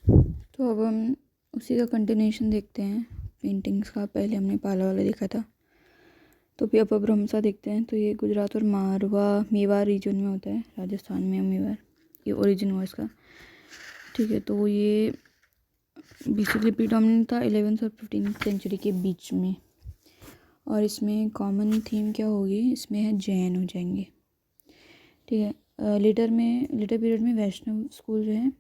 तो अब हम उसी का कंटिन्यूशन देखते हैं पेंटिंग्स का। पहले हमने पाला वाला देखा था, तो भी अब भ्रमसा देखते हैं। तो ये गुजरात और मेवाड़ रीजन में होता है, राजस्थान में मेवाड़ ये ओरिजिन हुआ इसका। ठीक है, तो ये बेसिकली प्रीडोमिनेंट था 11th और 15th सेंचुरी के बीच में। और इसमें कॉमन थीम क्या होगी, इसमें है जैन हो जाएंगे। ठीक है, लेटर पीरियड में वैष्णव स्कूल जो है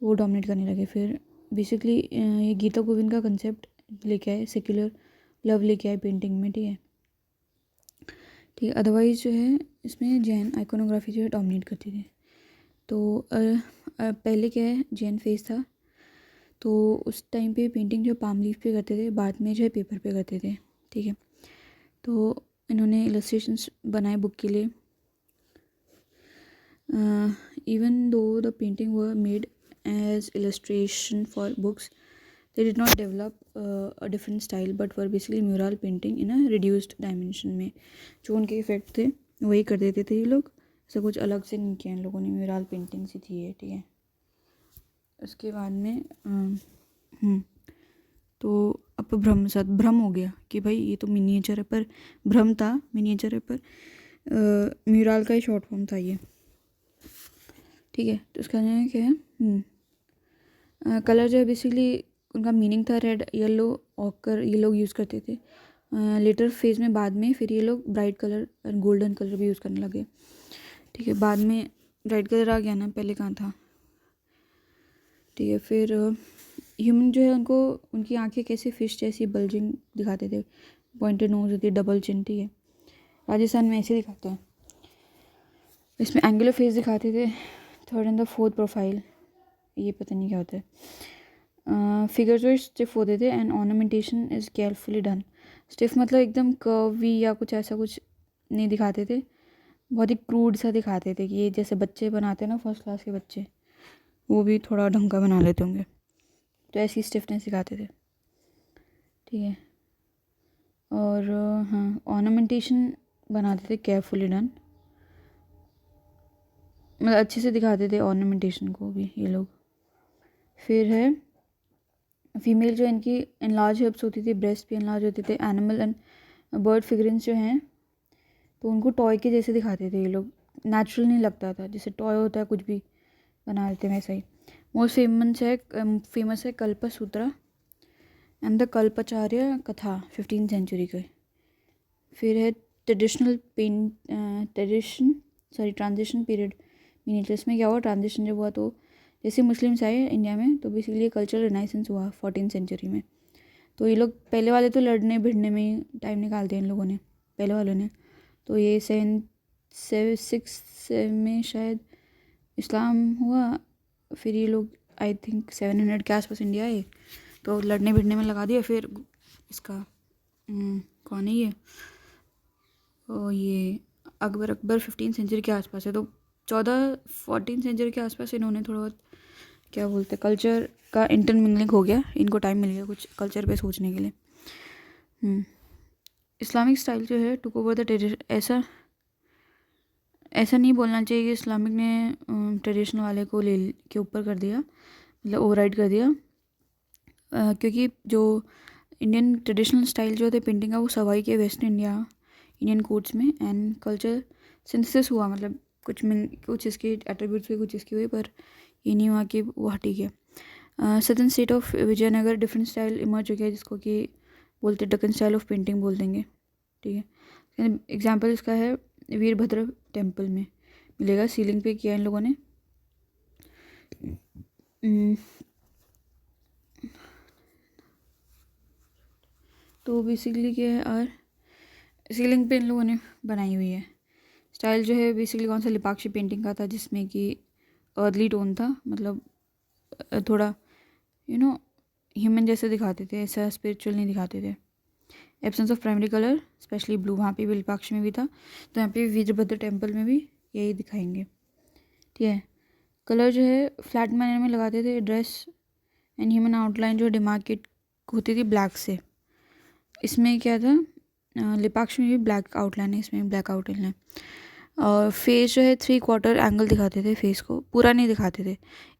वो डोमिनेट करने लगे। फिर बेसिकली ये गीता गोविंद का कंसेप्ट लेके आए, सेक्युलर लव लेके आए पेंटिंग में। ठीक है, अदरवाइज जो है इसमें जैन आइकोनोग्राफी जो है डोमिनेट करती थी। तो पहले क्या है, जैन फेस था, तो उस टाइम पे पेंटिंग जो पाम लीफ पे करते थे, बाद में जो है पेपर पे करते थे। ठीक है, तो इन्होंने इलस्ट्रेशंस बनाए बुक के लिए। Even though the painting were made as illustration for books, they did not develop a different style but were basically mural painting in a reduced dimension में। जो उनके इफेक्ट थे वही कर देते थे ये लोग, ऐसा कुछ अलग से नहीं किया इन लोगों ने, म्यूरल पेंटिंग सी थी ये। ठीक है, उसके बाद में तो अब भ्रम हो गया कि भाई ये तो मिनिएचर है, पर भ्रम था, मिनिएचर है पर म्यूरल का ही शॉर्ट फॉर्म था ये। ठीक है, तो उसका नाम क्या है, कलर जो है बेसिकली उनका मीनिंग था रेड, येलो, ऑकर ये लोग यूज़ करते थे। लेटर फेज में बाद में फिर ये लोग ब्राइट कलर और गोल्डन कलर भी यूज़ करने लगे। ठीक है, बाद में ब्राइट कलर आ गया ना, पहले कहाँ था। ठीक है, फिर ह्यूमन जो है उनको उनकी आंखें कैसे फिश जैसी बल्जिंग दिखाते थे, पॉइंटेड नोज होती है, डबल चिन। ठीक है, राजस्थान में ऐसे दिखाते हैं। इसमें एंगुलर फेस दिखाते थे, third and the fourth profile, ये पता नहीं क्या होता है। फिगर जो स्टिफ होते थे and ornamentation is carefully done. Stiff मतलब एकदम कर्वी या कुछ ऐसा कुछ नहीं दिखाते थे, बहुत ही क्रूड सा दिखाते थे कि ये जैसे बच्चे बनाते हैं ना, फर्स्ट क्लास के बच्चे, वो भी थोड़ा ढंग का बना लेते होंगे, तो ऐसी स्टिफनेस दिखाते थे। ठीक है, और हाँ, ऑर्नामेंटेशन बनाते थे केयरफुली डन, मतलब अच्छे से दिखाते थे ऑर्नामेंटेशन को भी ये लोग। फिर है फीमेल जो इनकी एनलार्ज हिप्स होती थी, ब्रेस्ट भी एनलार्ज होते थे। एनिमल एंड बर्ड फिगरेंस जो हैं तो उनको टॉय के जैसे दिखाते थे ये लोग, नेचुरल नहीं लगता था, जैसे टॉय होता है कुछ भी बना देते हैं वैसा ही। मोस्ट फेमस है कल्पसूत्रा एंड द कल्पाचार्य कथा 15th सेंचुरी के। फिर है ट्रांजिशन पीरियड मिनिएचर्स में क्या हुआ, ट्रांजिशन जब हुआ तो जैसे मुस्लिम्स आए इंडिया में तो बेसिकली कल्चरल रिनाइसेंस हुआ 14th सेंचुरी में। तो ये लोग पहले वाले तो लड़ने भिड़ने में ही टाइम निकालते हैं इन लोगों ने, पहले वालों ने। तो ये 6 में शायद इस्लाम हुआ, फिर ये लोग आई थिंक 700 के आसपास इंडिया आए, तो लड़ने भिड़ने में लगा दिया। फिर इसका कौन है ये अकबर 15th सेंचुरी के आसपास है, तो 14th सेंचुरी के आसपास इन्होंने थोड़ा बहुत क्या बोलते हैं कल्चर का इंटरमिंगलिंग हो गया, इनको टाइम मिल गया कुछ कल्चर पे सोचने के लिए। इस्लामिक स्टाइल जो है टुक ओवर द ट्रेडिशन, ऐसा नहीं बोलना चाहिए कि इस्लामिक ने ट्रेडिशनल वाले को ले के ऊपर कर दिया, मतलब ओवरराइड कर दिया, क्योंकि जो इंडियन ट्रेडिशनल स्टाइल जो थे पेंटिंग का वो सवाई के वेस्ट इंडियन कोर्ट्स में एंड कल्चर सिंथेसिस हुआ, मतलब कुछ इसके एट्रीब्यूट्स हुए, कुछ इसके हुए, पर ये नहीं हुआ कि वो हटी गया। Southern state of Vijayanagar different style emerge हो गया, जिसको कि बोलते डकन स्टाइल ऑफ पेंटिंग बोल देंगे। ठीक है, एग्जाम्पल इसका है वीरभद्र टेम्पल में मिलेगा, सीलिंग पे किया इन लोगों ने। तो बेसिकली क्या है, और सीलिंग पे इन लोगों ने बनाई हुई है। स्टाइल जो है बेसिकली कौन सा, लिपाक्षी पेंटिंग का था, जिसमें कि अर्ली टोन था, मतलब थोड़ा ह्यूमन जैसे दिखाते थे, ऐसा स्पिरिचुअल नहीं दिखाते थे। Absence of primary colour specially blue, वहाँ पे भी लिपाक्षी में भी था, तो यहाँ पे वीरभद्र टेम्पल में भी यही दिखाएंगे। ठीक है, कलर जो है फ्लैट मैनर में लगाते थे, ड्रेस एंड ह्यूमन आउटलाइन जो डिमार्केट होती थी ब्लैक से। इसमें क्या था, लिपाक्ष में भी ब्लैक आउटलाइन है, इसमें ब्लैक आउटलाइन है। और फेस जो है 3/4 एंगल दिखाते थे, फेस को पूरा नहीं दिखाते थे।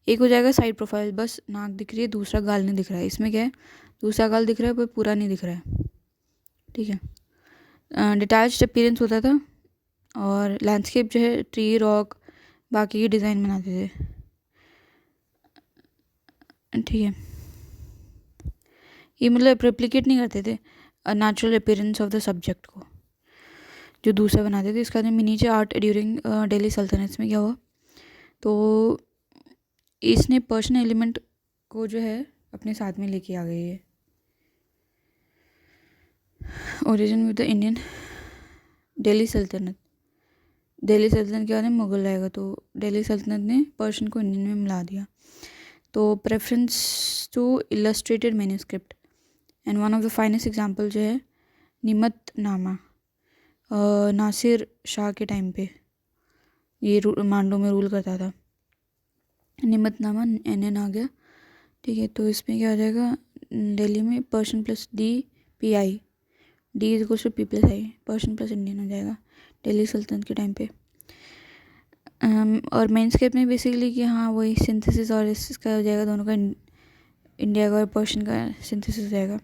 एक हो जाएगा साइड प्रोफाइल, बस नाक दिख रही है, दूसरा गाल नहीं दिख रहा है। इसमें क्या है, दूसरा गाल दिख रहा है पर पूरा नहीं दिख रहा है, ठीक है। डिटैच्ड अपीयरेंस होता था और लैंडस्केप जो है ट्री, रॉक, बाकी की डिज़ाइन बनाते थे, ठीक है। ये मतलब रेप्लिकेट नहीं करते थे natural appearance of the subject को, जो दूसरा बनाते थे। इसका मिनीचर आर्ट ड्यूरिंग दिल्ली सल्तनत में क्या हुआ, तो इसने पर्सनल एलिमेंट को जो है अपने साथ में लेके आ गई है। Origin with the Indian Delhi सल्तनत, दिल्ली सल्तनत के बाद में मुगल आएगा, तो दिल्ली सल्तनत ने पर्शियन को इंडियन में मिला दिया। तो preference to illustrated manuscript and one of the finest example जो है निमतनामा, नासिर शाह के टाइम पे ये मांडू में रूल करता था। निमतनामा NN आ गया, ठीक है। तो इसमें क्या हो जाएगा, दिल्ली में Persian plus DPI, D is equals to P plus I, Persian plus Indian हो जाएगा दिल्ली सल्तनत के टाइम पे। और मैनस्केप में बेसिकली कि हाँ वही सिंथेसिस और इसका हो जाएगा, दोनों का इंडिया का और पर्शियन का सिंथेसिस हो जाएगा।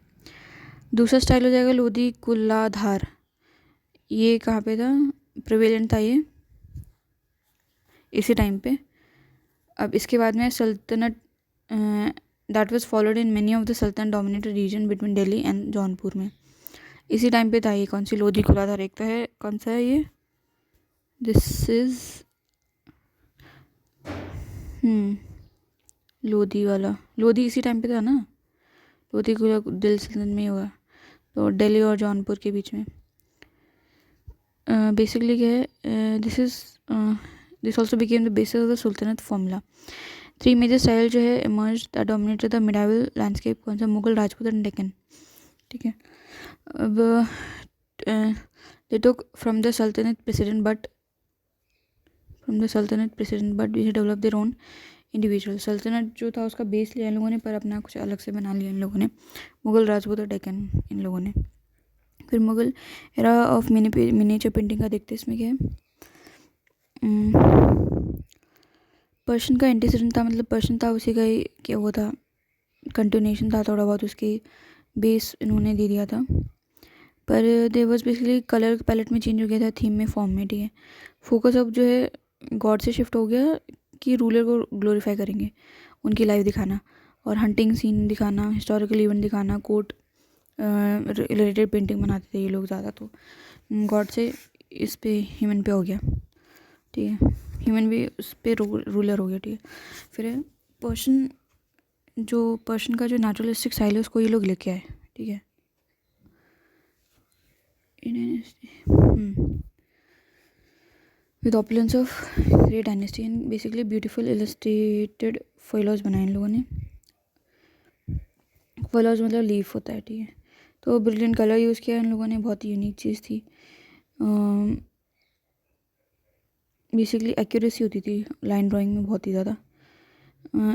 दूसरा स्टाइल हो जाएगा लोधी कुल्लाधार, ये कहाँ पे था, प्रिवेलेंट था ये इसी टाइम पे। अब इसके बाद में सल्तनत that was followed in many of the सल्तनत dominated region between Delhi and Jaunpur में, इसी टाइम पे था ये। कौन सी लोधी कुल्लाधार, एक तो है कौन सा है ये, दिस इज लोधी वाला, लोधी इसी टाइम पे था ना, लोधी दिल्ली सल्तनत में हुआ, तो दिल्ली और जौनपुर के बीच में। बेसिकली क्या है, this also became the basis of the sultanate formula. 3 major style जो है emerge that dominated the medieval landscape, कौन सा, मुगल, राजपूत एंड डेक्कन, ठीक है। अब they took from the sultanate president but we develop their own individual. सल्तनत जो था उसका बेस लिया इन लोगों ने, पर अपना कुछ अलग से बना लिया इन लोगों ने, मुगल, राजपूत और डेक्कन इन लोगों ने। फिर Mughal era of miniature painting का देखते हैं, इसमें क्या है, पर्शियन का एंटीसीडेंट था, मतलब पर्शियन था उसी का ही क्या वो था, कंटिन्यूएशन था थोड़ा बहुत, उसकी बेस इन्होंने दे दिया था। पर there was basically colour palette में चेंज हो गया था, थीम में, फॉर्म में, ठीक है। फोकस अब जो है गॉड से शिफ्ट हो गया कि रूलर को ग्लोरीफाई करेंगे, उनकी लाइफ दिखाना और हंटिंग सीन दिखाना, हिस्टोरिकल इवेंट दिखाना, कोर्ट रिलेटेड पेंटिंग बनाते थे ये लोग ज़्यादा। तो गॉड से इस पे ह्यूमन पे हो गया, ठीक है, ह्यूमन भी उस पर रूलर हो गया, ठीक है। फिर पर्शियन का जो नेचुरलिस्टिक स्टाइल है उसको ये लोग लेके आए, ठीक है। With opulence of great dynasty and basically beautiful illustrated follows बनाए इन लोगों ने। फॉलोज मतलब लीफ होता है, ठीक है। तो ब्रिलियंट कलर यूज़ किया इन लोगों ने, बहुत ही यूनिक चीज़ थी। बेसिकली एक्यूरेसी होती थी लाइन ड्राइंग में बहुत ही ज़्यादा।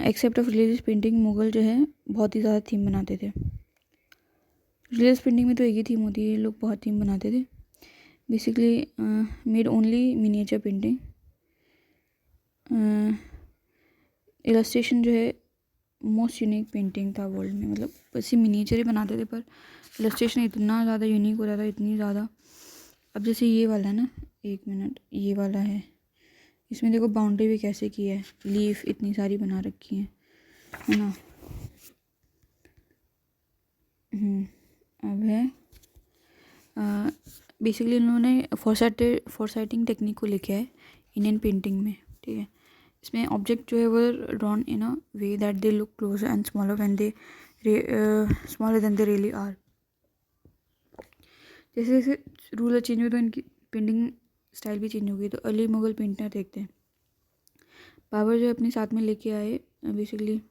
Except of religious painting, Mughal जो है बहुत ही ज़्यादा थीम बनाते थे। रिलीजियस पेंटिंग में तो एक ही थीम होती है, ये लोग बहुत थीम बनाते थे। Basically made only miniature painting, illustration जो है मोस्ट यूनिक पेंटिंग था वर्ल्ड में, मतलब वैसे मिनिएचर ही बनाते थे पर इलस्ट्रेशन इतना ज़्यादा यूनिक होता था, इतनी ज़्यादा। अब जैसे ये वाला है ना, एक मिनट, ये वाला है, इसमें देखो बाउंड्री भी कैसे की है, लीफ इतनी सारी बना रखी है ना। अब है बेसिकली इन्होंने फोरसाइटिंग टेक्निक को लेके आए इंडियन पेंटिंग में, ठीक है। इसमें ऑब्जेक्ट जो है वो drawn in a way that they look closer and smaller than they really are. जैसे जैसे रूलर चेंज हुए तो इनकी पेंटिंग स्टाइल भी चेंज हो गई। तो अर्ली मुगल पेंटर देखते हैं, बाबर जो अपने साथ में लेके आए, बेसिकली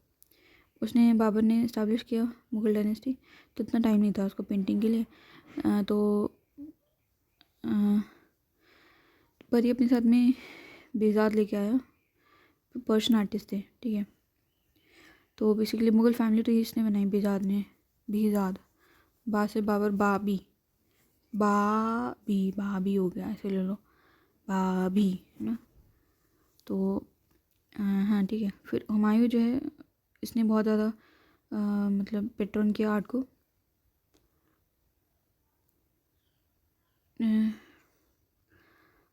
बाबर ने इस्टेब्लिश किया मुगल डायनेस्टी। तो इतना टाइम नहीं था उसको पेंटिंग के लिए, पर ये अपने साथ में बेजाद लेके आया, पर्शियन आर्टिस्ट थे, ठीक है। तो बेसिकली मुगल फैमिली तो इसने बनाई, बेजाद बा से बाबर, बाबी बाबी हो गया, ऐसे ले लो, भाभी है ना। तो हाँ ठीक है। फिर हुमायूं जो है इसने बहुत ज़्यादा मतलब पेट्रोन किया आर्ट को।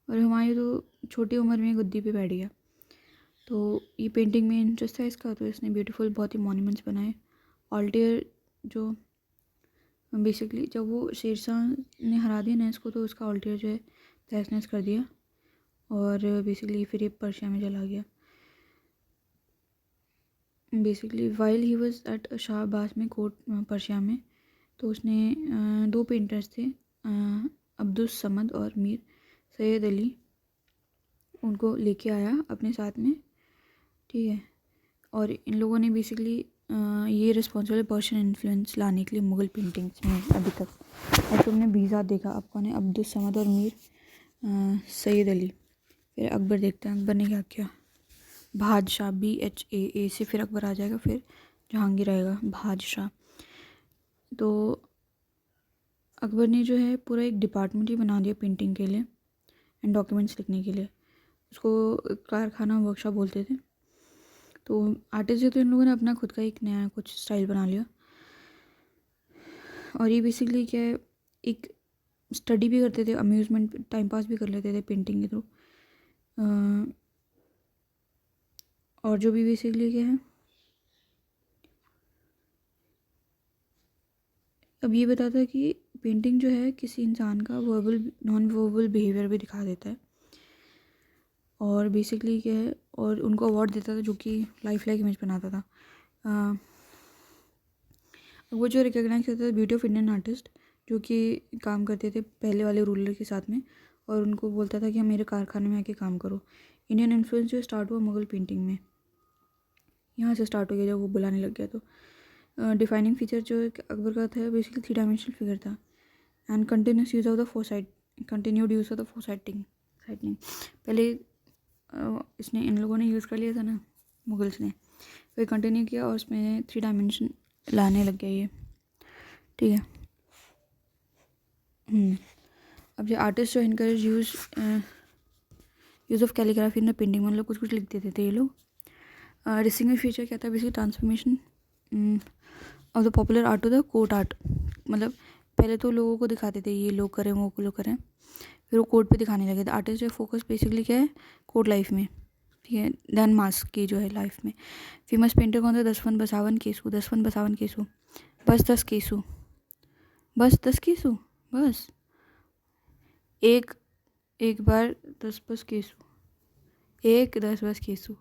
और हुमायूं तो छोटी उम्र में गद्दी पे बैठ गया। तो ये पेंटिंग में इंटरेस्ट था इसका, तो इसने ब्यूटीफुल बहुत ही मॉन्यूमेंट्स बनाए। ऑल्टेयर जो बेसिकली जब वो शेरशाह ने हरा दिया ना इसको, तो उसका ऑल्टेयर जो है तहस नहस कर दिया और बेसिकली फिर ये पर्शिया में चला गया। Basically while he was at Shah Abbas में कोर्ट पर्शिया में, तो उसने दो पेंटर्स थे अब्दुस समद और मीर सैयद अली, उनको लेके आया अपने साथ में, ठीक है। और इन लोगों ने बेसिकली ये रिस्पॉन्सिबल पर्शियन इन्फ्लुएंस लाने के लिए मुग़ल पेंटिंग्स में अभी तक। और तुमने बीज़ात देखा, अब कौन है, अब्दुस समद और मीर सैयद अली। फिर अकबर देखते हैं अकबर ने क्या किया। बादशाह BHAA से फिर अकबर आ जाएगा, फिर जहांगीर आएगा, बादशाह। तो अकबर ने जो है पूरा एक डिपार्टमेंट ही बना दिया पेंटिंग के लिए एंड डॉक्यूमेंट्स लिखने के लिए। उसको कारखाना वर्कशॉप बोलते थे। तो आर्टिस्ट है तो इन लोगों ने अपना खुद का एक नया कुछ स्टाइल बना लिया। और ये बेसिकली क्या है, एक स्टडी भी करते थे, अम्यूज़मेंट टाइम पास भी कर लेते थे पेंटिंग के थ्रू। और जो भी बेसिकली क्या है, अब ये बताता है कि पेंटिंग जो है किसी इंसान का वर्बल नॉन वर्बल बिहेवियर भी दिखा देता है। और बेसिकली क्या है, और उनको अवार्ड देता था जो कि लाइफ लाइक इमेज बनाता था। वो जो रिकॉग्नाइज करता था ब्यूटी ऑफ इंडियन आर्टिस्ट, जो कि काम करते थे पहले वाले रूलर के साथ में, और उनको बोलता था कि हम मेरे कारखाने में आके काम करो। इंडियन इन्फ्लुएंस जो स्टार्ट हुआ मुग़ल पेंटिंग में, यहाँ से स्टार्ट हो गया जब वो बुलाने लग गया। तो डिफाइनिंग फीचर जो अकबर का था बेसिकली 3 डायमेंशनल फिगर था and continuous use of the continued use of the फोसाइटिंग। पहले इसने इन लोगों ने यूज़ कर लिया था ना मुगल्स ने, फिर कंटिन्यू किया और उसमें 3 डायमेंशन लाने लग गया ये, ठीक है। अब जो आर्टिस्ट जो encourage use of calligraphy in the painting, मतलब कुछ कुछ लिख देते थे ये लोग। डिस्टिंग्विश फीचर क्या था, basically transformation of the popular art to the court art. मतलब पहले तो लोगों को दिखाते थे ये लोग करें वो लोग करें, फिर वो कोर्ट पे दिखाने लगे थे। आर्टिस्ट जो फोकस बेसिकली क्या है, कोर्ट लाइफ में, ठीक है, देन मास्क की जो है लाइफ में। फेमस पेंटर कौन था, दसवन बसावन केसु। बस 10 केसु, बस एक बार 10 बस केसु, 10 बस केसु।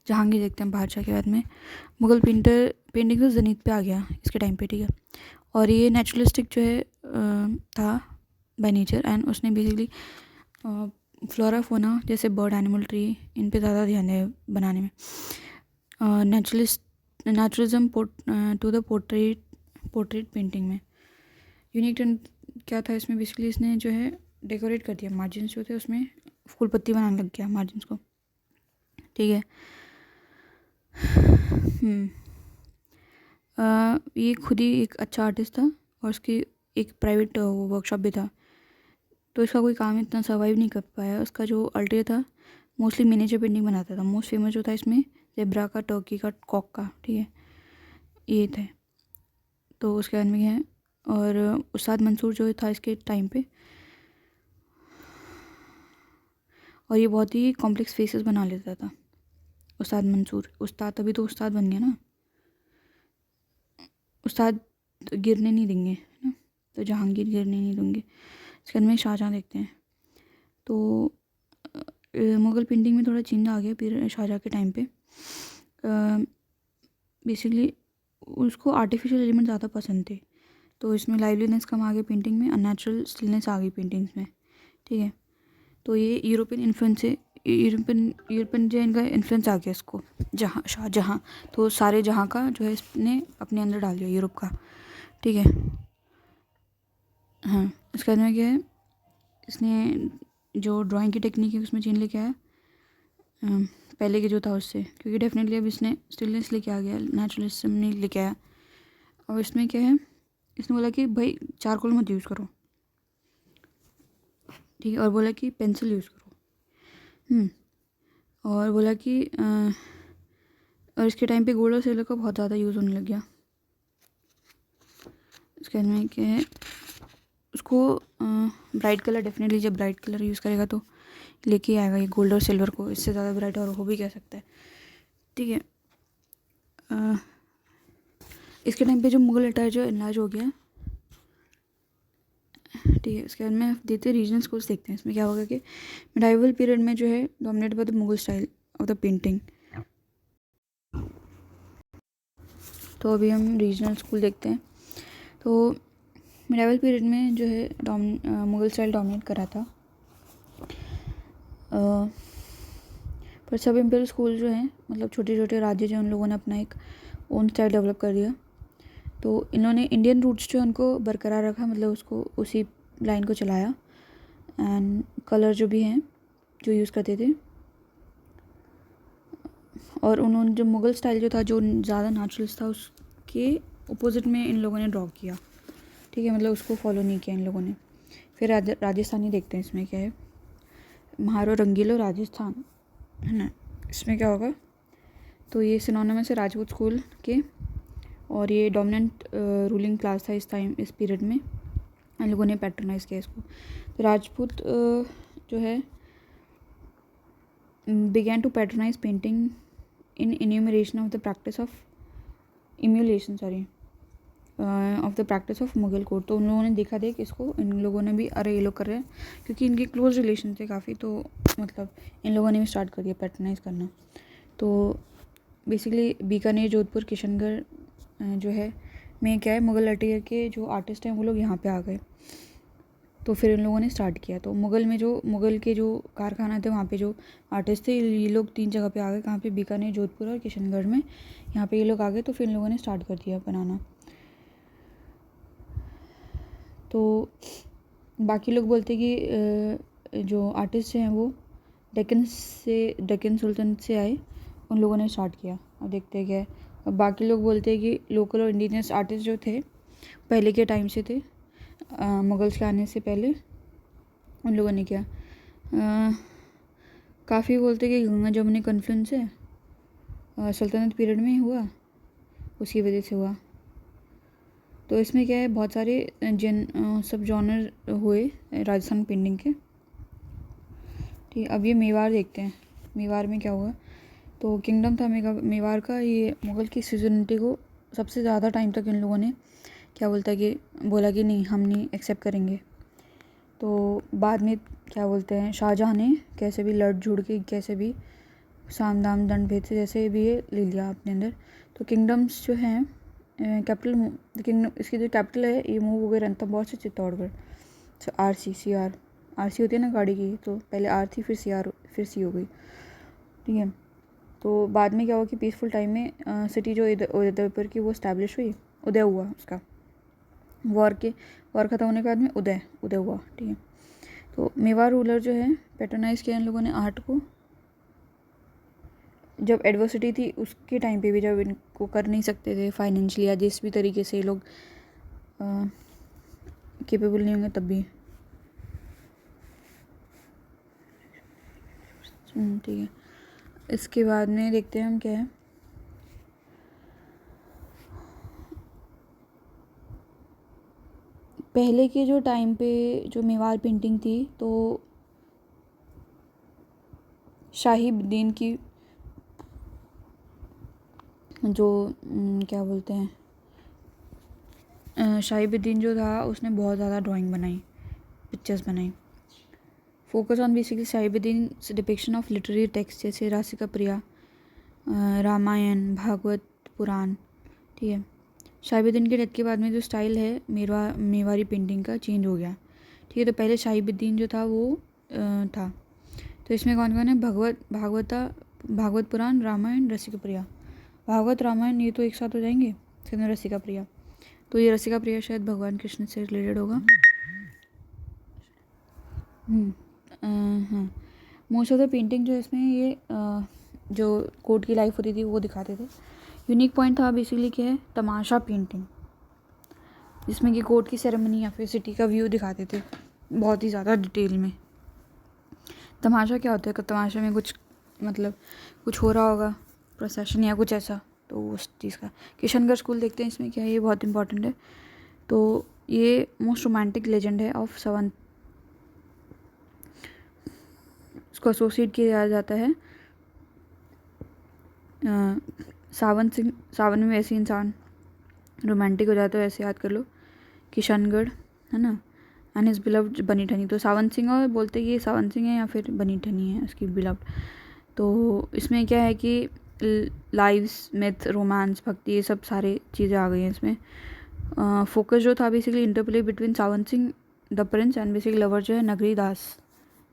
जहांगीर देखते हैं बादशाह के बाद में। मुग़ल पेंटिंग तो जनीत पे आ गया इसके टाइम पे, ठीक है। और ये नेचुरलिस्टिक जो है था बाय नेचर, एंड उसने बेसिकली फ्लोरा फोना जैसे बर्ड एनिमल ट्री इन पे ज़्यादा ध्यान है बनाने में। Naturalism to the portrait painting में यूनिक क्या था इसमें, बेसिकली इसने जो है डेकोरेट कर दिया, मार्जिन्स जो थे उसमें फूल पत्ती बनाने लग गया मार्जिन्स को, ठीक है। ये खुद ही एक अच्छा आर्टिस्ट था और उसकी एक प्राइवेट वर्कशॉप भी था, तो इसका कोई काम इतना सर्वाइव नहीं कर पाया। उसका जो अल्टेयर था मोस्टली मिनिएचर पेंटिंग बनाता था। मोस्ट फेमस जो था इसमें जेब्रा का, टर्की का, कॉक का, ठीक है, ये थे। तो उसके बाद में है, और उस्ताद मंसूर जो था इसके टाइम पे, और ये बहुत ही कॉम्प्लेक्स फेसेस बना लेता था उस्ताद मंसूर। उस्ताद तभी तो उस्ताद बन गया ना, उस्ताद गिरने नहीं देंगे ना, तो जहांगीर गिरने नहीं देंगे। इसके अंदर में शाहजहाँ देखते हैं। तो मुग़ल पेंटिंग में थोड़ा चेंज आ गया फिर शाहजहाँ के टाइम पे। बेसिकली उसको आर्टिफिशियल एलिमेंट ज़्यादा पसंद थे, तो इसमें लाइवलीनेस कम आ गई पेंटिंग में, अननेचुरल स्टिलनेस आ गई पेंटिंग्स में, ठीक है। तो ये यूरोपियन इन्फ्लुएंस से यूरोपियन जो इनका इन्फ्लुएंस आ गया इसको, शाहजहाँ, तो सारे जहाँ का जो है इसने अपने अंदर डाल दिया यूरोप का, ठीक है। हाँ, इसके बाद में क्या है, इसने जो ड्राइंग की टेक्निक है उसमें चेंज लेके आया पहले के जो था उससे, क्योंकि डेफिनेटली अब इसने स्टिलनेस लेके आ गया, नेचुरलिज्म नहीं लेके आया। और इसमें क्या है, इसने बोला कि भाई चारकोल मत यूज़ करो, ठीक है, और बोला कि पेंसिल यूज़ करो। और बोला कि और इसके टाइम पे गोल्ड और सिल्वर का बहुत ज़्यादा यूज़ होने लग गया। इसके बाद में क्या है, उसको ब्राइट कलर, डेफिनेटली जब ब्राइट कलर यूज़ करेगा तो लेके आएगा ये गोल्ड और सिल्वर को, इससे ज़्यादा ब्राइट और हो भी कह सकता है। ठीक है, इसके टाइम पे जो मुगल अटायर जो इनलार्ज हो गया। ठीक है, उसके बाद में देते हैं रीजनल स्कूल्स, देखते हैं इसमें क्या होगा कि मिडाइवल पीरियड में जो है dominate by the Mughal style of the painting. तो अभी हम रीजनल स्कूल देखते हैं। तो मिडाइवल पीरियड में जो है मुगल स्टाइल डोमिनेट करा था, पर सब इम्पीरियल स्कूल जो हैं, मतलब छोटे छोटे राज्य जो, उन लोगों ने अपना एक ओन स्टाइल डेवलप कर दिया। तो इन्होंने इंडियन रूट्स जो उनको बरकरार रखा, मतलब उसको उसी लाइन को चलाया। एंड कलर जो भी हैं जो यूज़ करते थे, और उन्होंने जो मुग़ल स्टाइल जो था, जो ज़्यादा नेचुरल्स था, उसके अपोजिट में इन लोगों ने ड्रॉ किया। ठीक है, मतलब उसको फॉलो नहीं किया इन लोगों ने। फिर राजस्थानी देखते हैं, इसमें क्या है, म्हारो रंगीलो राजस्थान, है ना। इसमें क्या होगा, तो ये सिनोनिमस है राजपूत स्कूल के, और ये डोमिनेंट रूलिंग क्लास था इस पीरियड में। इन लोगों ने पैट्रनाइज किया इसको। तो राजपूत जो है began to patronize painting in enumeration of the practice of emulation of the practice of Mughal code. तो उन लोगों ने देखा देख इसको, इन लोगों ने भी, अरे ये लोग कर रहे हैं, क्योंकि इनके क्लोज रिलेशन थे काफ़ी, तो मतलब इन लोगों ने भी स्टार्ट कर दिया पैट्रनाइज करना। तो बेसिकली बीकानेर, जोधपुर, किशनगढ़ जो है में क्या है, मुग़ल अटायर के जो आर्टिस्ट हैं वो लोग यहाँ पे आ गए। तो फिर इन लोगों ने स्टार्ट किया। तो मुग़ल के जो कारखाना थे, वहाँ पे जो आर्टिस्ट थे, ये लोग 3 जगह पे आ गए, कहाँ पे, बीकानेर, जोधपुर और किशनगढ़ में। यहाँ पे ये लोग आ गए, तो फिर इन लोगों ने स्टार्ट कर दिया बनाना। तो बाकी लोग बोलते कि जो आर्टिस्ट हैं वो डेक्कन सुल्तान से आए, उन लोगों ने स्टार्ट किया। अब देखते हैं क्या है। अब बाकी लोग बोलते हैं कि लोकल और इंडिजिनस आर्टिस्ट जो थे पहले के टाइम से थे, मुगल्स के आने से पहले, उन लोगों ने क्या, काफ़ी बोलते हैं कि गंगा जमुनी कन्फ्लुएंस है, सल्तनत पीरियड में हुआ, उसकी वजह से हुआ। तो इसमें क्या है, बहुत सारे सब जॉनर हुए राजस्थान पेंटिंग के। ठीक, अब ये मेवाड़ देखते हैं। मेवाड़ में क्या हुआ, तो किंगडम था मेवाड़ का। ये मुग़ल की सीजनिटी को सबसे ज़्यादा टाइम तक इन लोगों ने क्या बोला कि नहीं, हम नहीं एक्सेप्ट करेंगे। तो बाद में क्या बोलते हैं, शाहजहाँ ने कैसे भी लड़ झुड़ के, कैसे भी साम दाम दंड भेद से जैसे भी ये ले लिया अपने अंदर। तो किंगडम्स जो हैं, कैपिटल इसकी जो कैपिटल है, ये मूव हो गई रणथंभौर से चित्तौड़गढ़। तो आरसी होती है ना गाड़ी की, तो पहले आर थी, फिर सी हो गई। ठीक है, तो बाद में क्या हुआ कि पीसफुल टाइम में सिटी जो उदयपुर की वो इस्टेब्लिश हुई, उदय हुआ उसका। वॉर ख़त्म होने के बाद में उदय हुआ। ठीक है, तो मेवाड़ रूलर जो है पैट्रनाइज किया इन लोगों ने आर्ट को। जब एडवर्सिटी थी उसके टाइम पे भी, जब इनको कर नहीं सकते थे फाइनेंशियली या जिस भी तरीके से ये लोग केपेबल नहीं होंगे, तब भी। ठीक है, इसके बाद में देखते हैं हम क्या है। पहले के जो टाइम पे जो मेवाड़ पेंटिंग थी, तो शाहिबुद्दीन की जो क्या बोलते हैं, शाहिबुद्दीन जो था, उसने बहुत ज़्यादा ड्राइंग बनाई, पिक्चर्स बनाई। Focus on basically Shahibuddin depiction of literary text, जैसे रासिका प्रिया, रामायण, भागवत, पुराण। ठीक है, शाहिबुद्दीन के डेथ के बाद में जो स्टाइल है मेवाड़ी पेंटिंग का चेंज हो गया। ठीक है, तो पहले शाहिबुद्दीन जो था वो था। तो इसमें कौन कौन है, भागवत, पुराण, रामायण, रसिका प्रिया। भागवत, रामायण ये तो एक साथ हो जाएंगे, फिर में रसिका प्रिया। तो ये रसिका प्रिया शायद भगवान कृष्ण से रिलेटेड होगा। हाँ, मोस्ट ऑफ द पेंटिंग जो इसमें ये जो कोर्ट की लाइफ होती थी वो दिखाते थे। यूनिक पॉइंट था बेसिकली क्या है, तमाशा पेंटिंग, जिसमें कि कोर्ट की सेरेमनी या फिर सिटी का व्यू दिखाते थे बहुत ही ज़्यादा डिटेल में। तमाशा क्या होता है? तमाशा में कुछ मतलब कुछ हो रहा होगा, प्रोसेशन या कुछ ऐसा, तो उस चीज़ का। किशनगढ़ स्कूल देखते हैं इसमें क्या है, ये बहुत इंपॉर्टेंट है। तो ये मोस्ट रोमांटिक लेजेंड है ऑफ सावंत, इसको एसोसिएट किया जाता है सावंत सिंह। सावन में ऐसे इंसान रोमांटिक हो जाता है, ऐसे याद कर लो, किशनगढ़ है ना, एंड इज बिलव्ड बनी ठनी। तो सावंत सिंह और बोलते हैं कि ये सावंत सिंह है या फिर बनी ठनी है उसकी बिलव्ड। तो इसमें क्या है कि लाइव्स, मिथ, रोमांस, भक्ति, ये सब सारी चीज़ें आ गई हैं इसमें। फोकस जो था basically interplay between Sawant Singh the Prince and basically lover जो है नगरी दास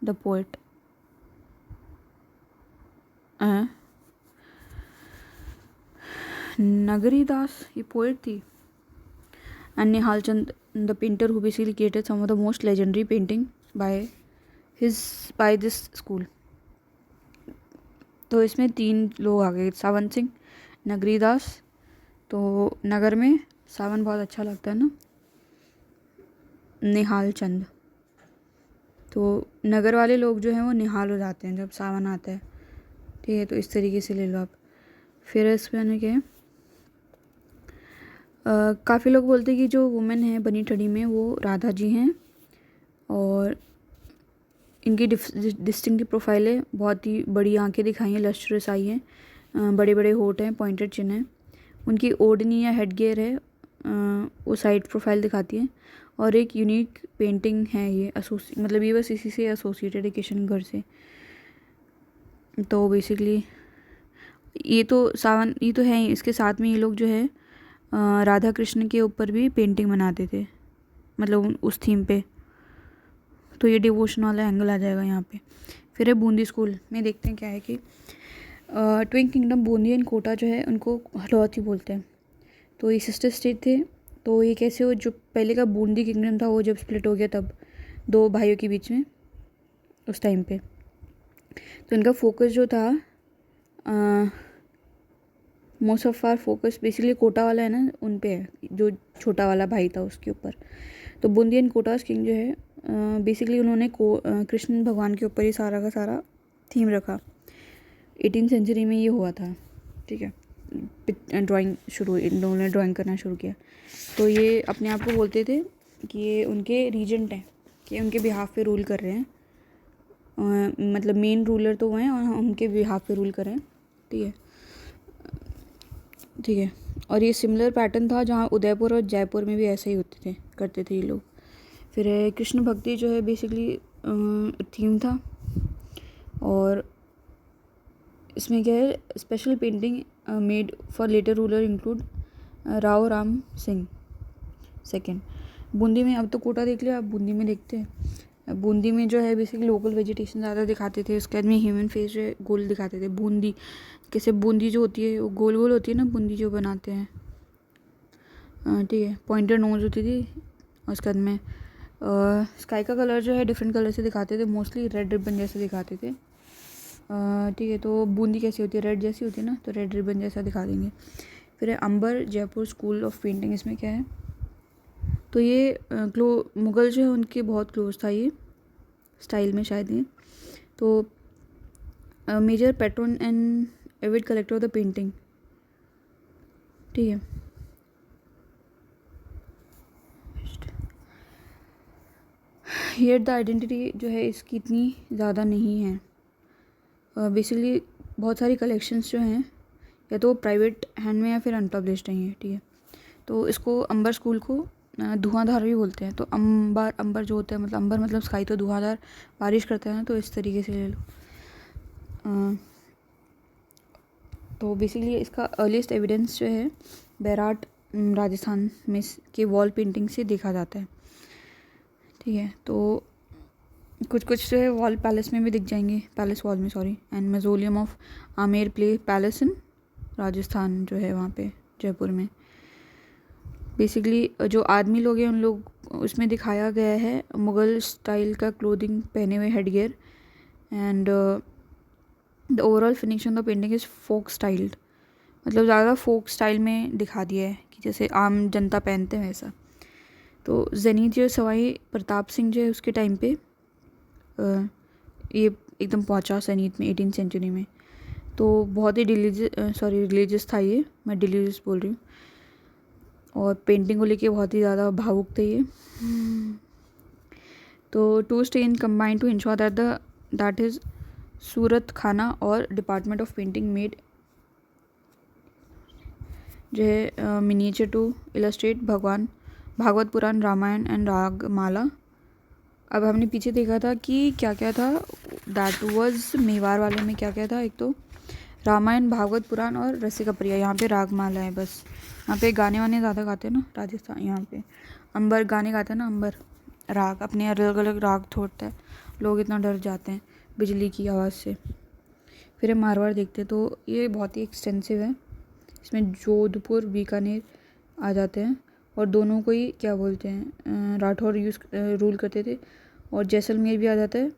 द पोएट। नगरी दास ये पोएट थी, and Nihal Chand, the painter who basically created some of the most legendary painting by this school. तो इसमें 3 लोग आ गए, सावंत सिंह, नगरी दास। तो नगर में सावन बहुत अच्छा लगता है ना, निहाल चंद। तो नगर वाले लोग जो हैं वो निहाल हो जाते हैं जब सावन आता है, ठीक है। तो इस तरीके से ले लो आप। फिर इसमें आने क्या है, काफ़ी लोग बोलते हैं कि जो वुमेन है बनी ठनी में वो राधा जी हैं, और इनकी डिस्टिंक्टिव प्रोफाइल है, बहुत ही बड़ी आंखें दिखाई हैं, लस्ट्रस आई हैं, बड़े बड़े होठ हैं, पॉइंटेड चिन है, उनकी ओढ़नी या हेड गियर है, वो साइड प्रोफाइल दिखाती है, और एक यूनिक पेंटिंग है ये मतलब ये बस इसी से एसोसिएटेड है किशनगढ़ से। तो बेसिकली ये तो सावन, ये तो है ही, इसके साथ में ये लोग जो है राधा कृष्ण के ऊपर भी पेंटिंग बनाते थे, मतलब उस थीम पे। तो ये डिवोशन वाला एंगल आ जाएगा यहाँ पे। फिर है बूंदी स्कूल में, देखते हैं क्या है कि twin kingdom Bundi and Kota जो है उनको हड़ौती बोलते हैं। तो ये सिस्टर स्टेट थे। तो ये कैसे हो, जो पहले का बूंदी किंगडम था वो जब स्प्लिट हो गया तब 2 भाइयों के बीच में उस टाइम पे, तो इनका फोकस जो था most of our focus basically Kota वाला है ना उन पे है, जो छोटा वाला भाई था उसके ऊपर। तो बूंदी एंड कोटास किंग जो है बेसिकली उन्होंने कृष्ण भगवान के ऊपर ही सारा का सारा थीम रखा। 18th सेंचुरी में ये हुआ था, ठीक है। ड्राइंग शुरू, इन लोगों ने ड्राइंग करना शुरू किया। तो ये अपने आप को बोलते थे कि ये उनके रीजेंट हैं, कि उनके बिहाफ पे रूल कर रहे हैं, मतलब मेन रूलर तो वो हैं और उनके बिहाफ पे रूल कर रहे हैं, ठीक है, ठीक है। और ये सिमिलर पैटर्न था जहाँ उदयपुर और जयपुर में भी ऐसे ही होते थे, करते थे ये लोग। फिर कृष्ण भक्ति जो है बेसिकली थीम था, और इसमें क्या है, special painting made for later ruler include Rao Ram Singh second. Bundi में, अब तो कोटा देख लिया, अब बूंदी में देखते हैं। बूंदी में जो है बेसिकली लोकल वेजिटेशन ज़्यादा दिखाते थे, उसके बाद में ह्यूमन फेस जो है गोल दिखाते थे। बूंदी कैसे, बूंदी जो होती है वो गोल गोल होती है ना, बूंदी जो बनाते हैं, ठीक है, पॉइंटेड नोज होती थी। और उसके बाद में स्काई का कलर जो है डिफरेंट कलर से दिखाते थे, मोस्टली रेड रिबन जैसे दिखाते थे, ठीक है। तो बूंदी कैसी होती है, रेड जैसी होती है ना, तो रेड रिबन जैसा दिखा देंगे। फिर है अंबर जयपुर स्कूल ऑफ पेंटिंग। इसमें क्या है, तो ये मुग़ल जो है उनके बहुत क्लोज था ये स्टाइल में शायद ये। तो major patron and avid collector of the painting, ठीक है। हियर द आइडेंटिटी जो है इसकी इतनी ज़्यादा नहीं है। बेसिकली बहुत सारी कलेक्शंस जो हैं या तो प्राइवेट हैंड में या फिर अनपब्लिश्ड हैं, ठीक है। तो इसको अंबर स्कूल को धुआंधार भी बोलते हैं। तो अंबर जो होता है, मतलब अंबर मतलब स्काई, तो धुआंधार बारिश करता है ना, तो इस तरीके से ले लो। तो बेसिकली इसका अर्लीस्ट एविडेंस जो है बैराट राजस्थान में के वॉल पेंटिंग से देखा जाता है, ठीक है। तो कुछ कुछ जो है वॉल पैलेस में भी दिख जाएंगे, पैलेस वॉल में sorry, and mausoleum of Amer play palace in Rajasthan जो है वहाँ पे जयपुर में। बेसिकली जो आदमी लोग हैं उन लोग उसमें दिखाया गया है मुग़ल स्टाइल का क्लोथिंग पहने हुए, head gear, and the overall finishing of the painting is folk styled, मतलब ज़्यादा फोक स्टाइल में दिखा दिया है कि जैसे आम जनता पहनते हैं वैसा। तो ज़ेनीथ जो सवाई प्रताप सिंह जो है उसके टाइम पे ये एकदम पहुंचा सनीत में 18th सेंचुरी में। तो बहुत ही रिलीजियस था ये, मैं रिलीजियस बोल रही हूँ। और पेंटिंग को लेके बहुत ही ज़्यादा भावुक थे ये। तो to stay in combine to ensure that is सूरत खाना और डिपार्टमेंट ऑफ पेंटिंग मेड जो है miniature to illustrate Bhagavata Purana, Ramayana and Ragamala. अब हमने पीछे देखा था कि क्या क्या था, दैट वाज मेवाड़ वाले में क्या क्या था। एक तो रामायण, भागवत पुराण और रसिका प्रिया। यहाँ पे रागमाला है बस। यहाँ पे गाने वाने ज़्यादा गाते हैं ना राजस्थान। यहाँ पे अंबर गाने गाते हैं ना, अंबर राग, अपने अलग अलग राग छोड़ता है, लोग इतना डर जाते हैं बिजली की आवाज़ से। फिर हम मारवाड़ देखते हैं, तो ये बहुत ही एक्सटेंसिव है। इसमें जोधपुर, बीकानेर आ जाते हैं, और दोनों को ही क्या बोलते हैं राठौर रूल करते थे। और जैसलमेर भी आ जाता है,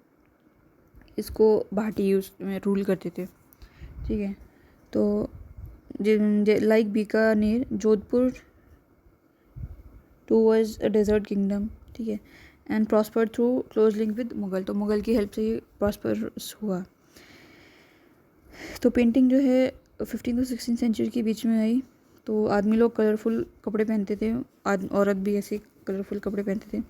इसको भाटी रूल करते थे। ठीक है, तो like Bikaner, Jodhpur too was a desert kingdom. ठीक है, and prosper through close link with Mughal. तो मुगल की हेल्प से ये प्रॉस्पर हुआ। तो पेंटिंग जो है 15th to 16th सेंचुरी के बीच में आई। तो आदमी लोग कलरफुल कपड़े पहनते थे, औरत भी ऐसे कलरफुल कपड़े पहनते थे।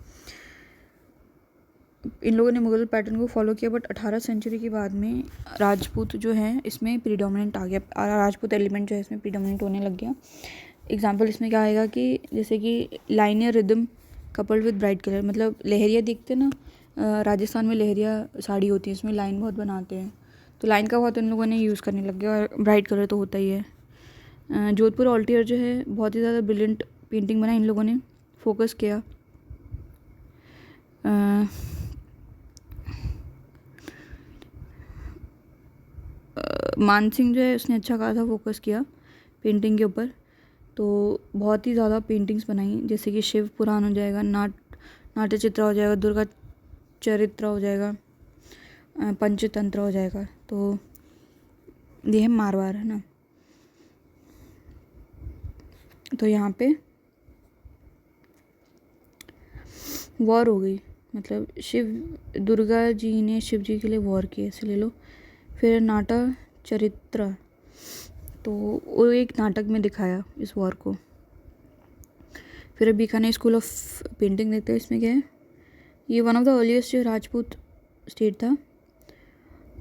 इन लोगों ने मुगल पैटर्न को फॉलो किया, बट 18th सेंचुरी के बाद में राजपूत जो है इसमें प्रीडोमिनेंट आ गया। राजपूत एलिमेंट जो है इसमें प्रीडोमिनेंट होने लग गया। एग्जाम्पल इसमें क्या आएगा कि जैसे कि liner rhythm coupled with bright colour. मतलब लहरिया देखते ना, राजस्थान में लहरिया साड़ी होती है, इसमें लाइन बहुत बनाते हैं, तो लाइन का बहुत इन लोगों ने यूज़ करने लग गया। और ब्राइट कलर तो होता ही है। जोधपुर ऑल्टियर जो है बहुत ही ज़्यादा ब्रिलियंट पेंटिंग बनाई इन लोगों ने, फोकस किया। मानसिंह जो है उसने अच्छा खासा फोकस किया पेंटिंग के ऊपर। तो बहुत ही ज़्यादा पेंटिंग्स बनाई, जैसे कि शिव पुराण हो जाएगा, नाट्य चित्र हो जाएगा, दुर्गा चरित्र हो जाएगा, पंचतंत्र हो जाएगा। तो ये है मारवाड़, है ना। तो यहाँ पे वॉर हो गई, मतलब दुर्गा जी ने शिव जी के लिए वॉर किया, ऐसे ले लो। फिर नाटक चरित्र, तो वो एक नाटक में दिखाया इस वॉर को। फिर बीकानेर स्कूल ऑफ पेंटिंग देखते हैं। इसमें क्या है, ये वन ऑफ द अर्लीस्ट जो राजपूत स्टेट था,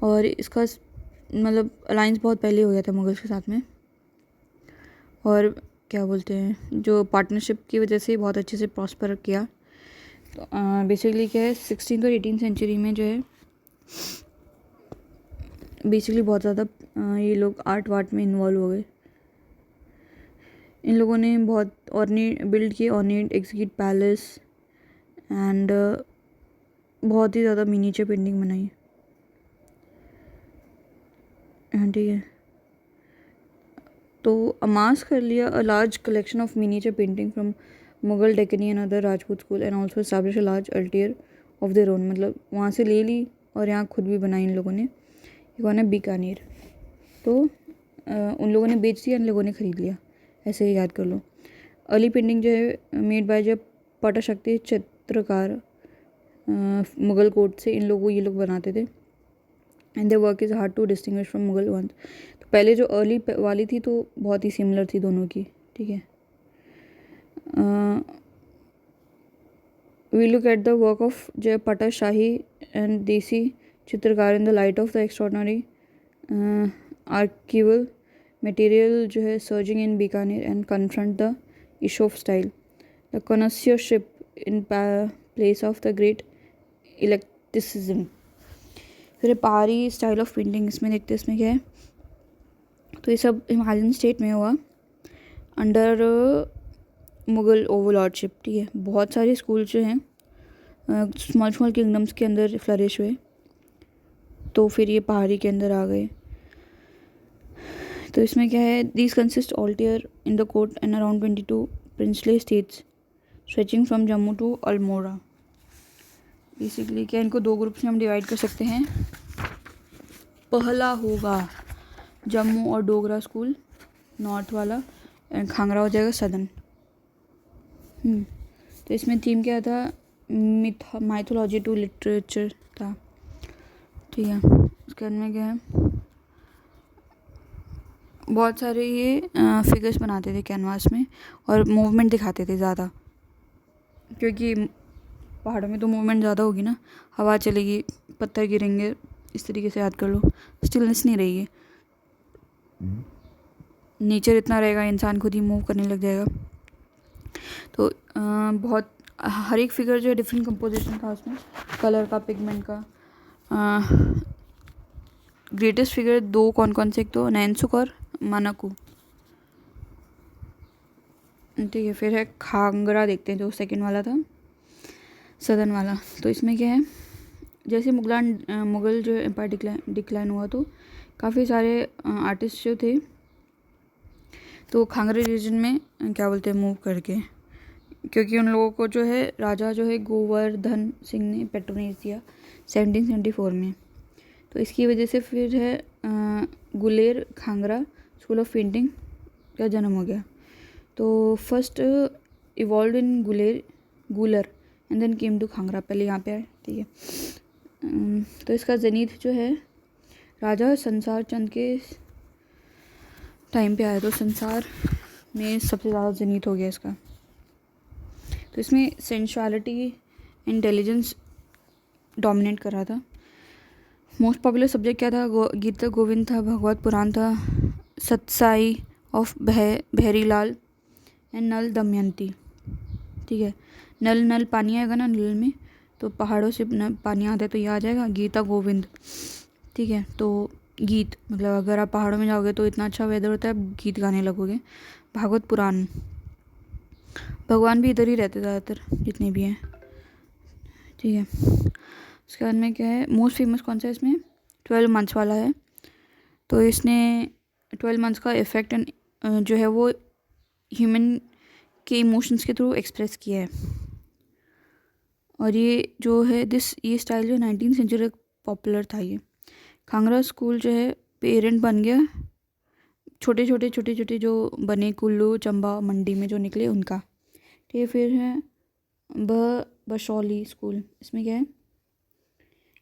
और इसका मतलब अलाइंस बहुत पहले हो गया था मुगल्स के साथ में। और क्या बोलते हैं, जो पार्टनरशिप की वजह से बहुत अच्छे से प्रॉस्पर किया। तो बेसिकली क्या है, 16th और 18th सेंचुरी में जो है बेसिकली बहुत ज़्यादा ये लोग आर्ट वार्ट में इन्वॉल्व हो गए। इन लोगों ने बहुत बिल्ड किए ऑर्नेट एग्जीक्यूट पैलेस एंड बहुत ही ज़्यादा मिनीचर पेंटिंग बनाई। हाँ ठीक है, तो अमास कर लिया a large collection of miniature painting from Mughal, Deccani and other Rajput school and also establish a large atelier of their own. मतलब वहाँ से ले ली और यहाँ खुद भी बनाई इन लोगों ने। ये कौन है, बीकानेर। तो उन लोगों ने बेच दिया, इन लोगों ने ख़रीद लिया, ऐसे ही याद कर लो। अर्ली पेंटिंग जो है मेड बाय जब पटाशक्ति चित्रकार मुगल कोर्ट से ये लोग बनाते थे। And their work is hard to distinguish from Mughal one. तो पहले जो अर्ली वाली थी तो बहुत ही सिमिलर थी दोनों की। ठीक है, we look at the work of जय पटा शाही एंड देसी चित्रकार in the light of the extraordinary archival material जो है surging in Bikaner and confront the issue of style, the connoisseurship in place of the great eclecticism. फिर Pahari style of painting इसमें देखते हैं। इसमें क्या है, तो ये सब हिमालयन स्टेट में हुआ अंडर मुगल ओवरलॉर्डशिप। ठीक है, बहुत सारे स्कूल जो हैं स्मॉल किंगडम्स के अंदर फ्लरिश हुए, तो फिर ये पहाड़ी के अंदर आ गए। तो इसमें क्या है, these consist atelier in the court and around 22 princely states stretching from Jammu to Almora. Basically क्या, इनको दो ग्रुप्स में हम डिवाइड कर सकते हैं। पहला होगा जम्मू और डोगरा स्कूल, नॉर्थ वाला, एंड खांगरा हो जाएगा सदर्न। तो इसमें थीम क्या था, माइथोलॉजी टू लिटरेचर था। ठीक है। उसके बाद में क्या है, बहुत सारे ये फिगर्स बनाते थे कैनवास में और मूवमेंट दिखाते थे ज़्यादा, क्योंकि पहाड़ों में तो मूवमेंट ज़्यादा होगी ना, हवा चलेगी, पत्थर गिरेंगे, इस तरीके से याद कर लो। स्टिलनेस नहीं रहेगी, नेचर इतना रहेगा, इंसान खुद ही मूव करने लग जाएगा। तो बहुत हर एक फिगर जो है डिफरेंट कंपोजिशन था उसमें, कलर का, पिगमेंट का। ग्रेटेस्ट फिगर दो कौन कौन से, एक तो नैनसुक और मानाकू, ठीक है। फिर है खांगरा, देखते हैं जो सेकंड वाला था, सदन वाला। तो इसमें क्या है, जैसे मुगल जो एम्पायर डिक्लाइन हुआ तो काफ़ी सारे आर्टिस्ट जो थे तो खांगरा रीजन में क्या बोलते हैं मूव करके, क्योंकि उन लोगों को जो है राजा जो है गोवर्धन सिंह ने पेट्रोनेज दिया 1774 में। तो इसकी वजह से फिर है गुलेर खांगरा स्कूल ऑफ पेंटिंग का जन्म हो गया। तो फर्स्ट इवॉल्व इन गुलर एंड देन केम टू खांगरा, पहले यहाँ पे आए, ठीक है। तो इसका जनीथ जो है राजा संसार चंद के टाइम पे आया, तो संसार में सबसे ज़्यादा जनीथ हो गया इसका। तो इसमें सेंशुअलिटी, इंटेलिजेंस डोमिनेट कर रहा था। मोस्ट पॉपुलर सब्जेक्ट क्या था, गीता गोविंद था, भगवत पुराण था, सत्साई ऑफ भैरीलाल एंड नल दमयंती, ठीक है। नल पानी आएगा ना नल में, तो पहाड़ों से पानी आता है तो ये आ जाएगा गीता गोविंद, ठीक है। तो गीत मतलब अगर आप पहाड़ों में जाओगे तो इतना अच्छा वेदर होता है, आप गीत गाने लगोगे। भागवत पुराण, भगवान भी इधर ही रहते ज़्यादातर जितने भी हैं, ठीक है। उसके बाद में क्या है, मोस्ट फेमस कौन सा है इसमें, 12 मंथ्स वाला है। तो इसने 12 मंथ्स का इफ़ेक्ट जो है वो ह्यूमन के इमोशंस के थ्रू एक्सप्रेस किया है। और ये जो है ये स्टाइल जो 19th सेंचुरी तक पॉपुलर था। ये खांगरा स्कूल जो है पेरेंट बन गया छोटे छोटे जो बने कुल्लू चंबा मंडी में जो निकले उनका, ठीक है। फिर है बशौली स्कूल, इसमें क्या है,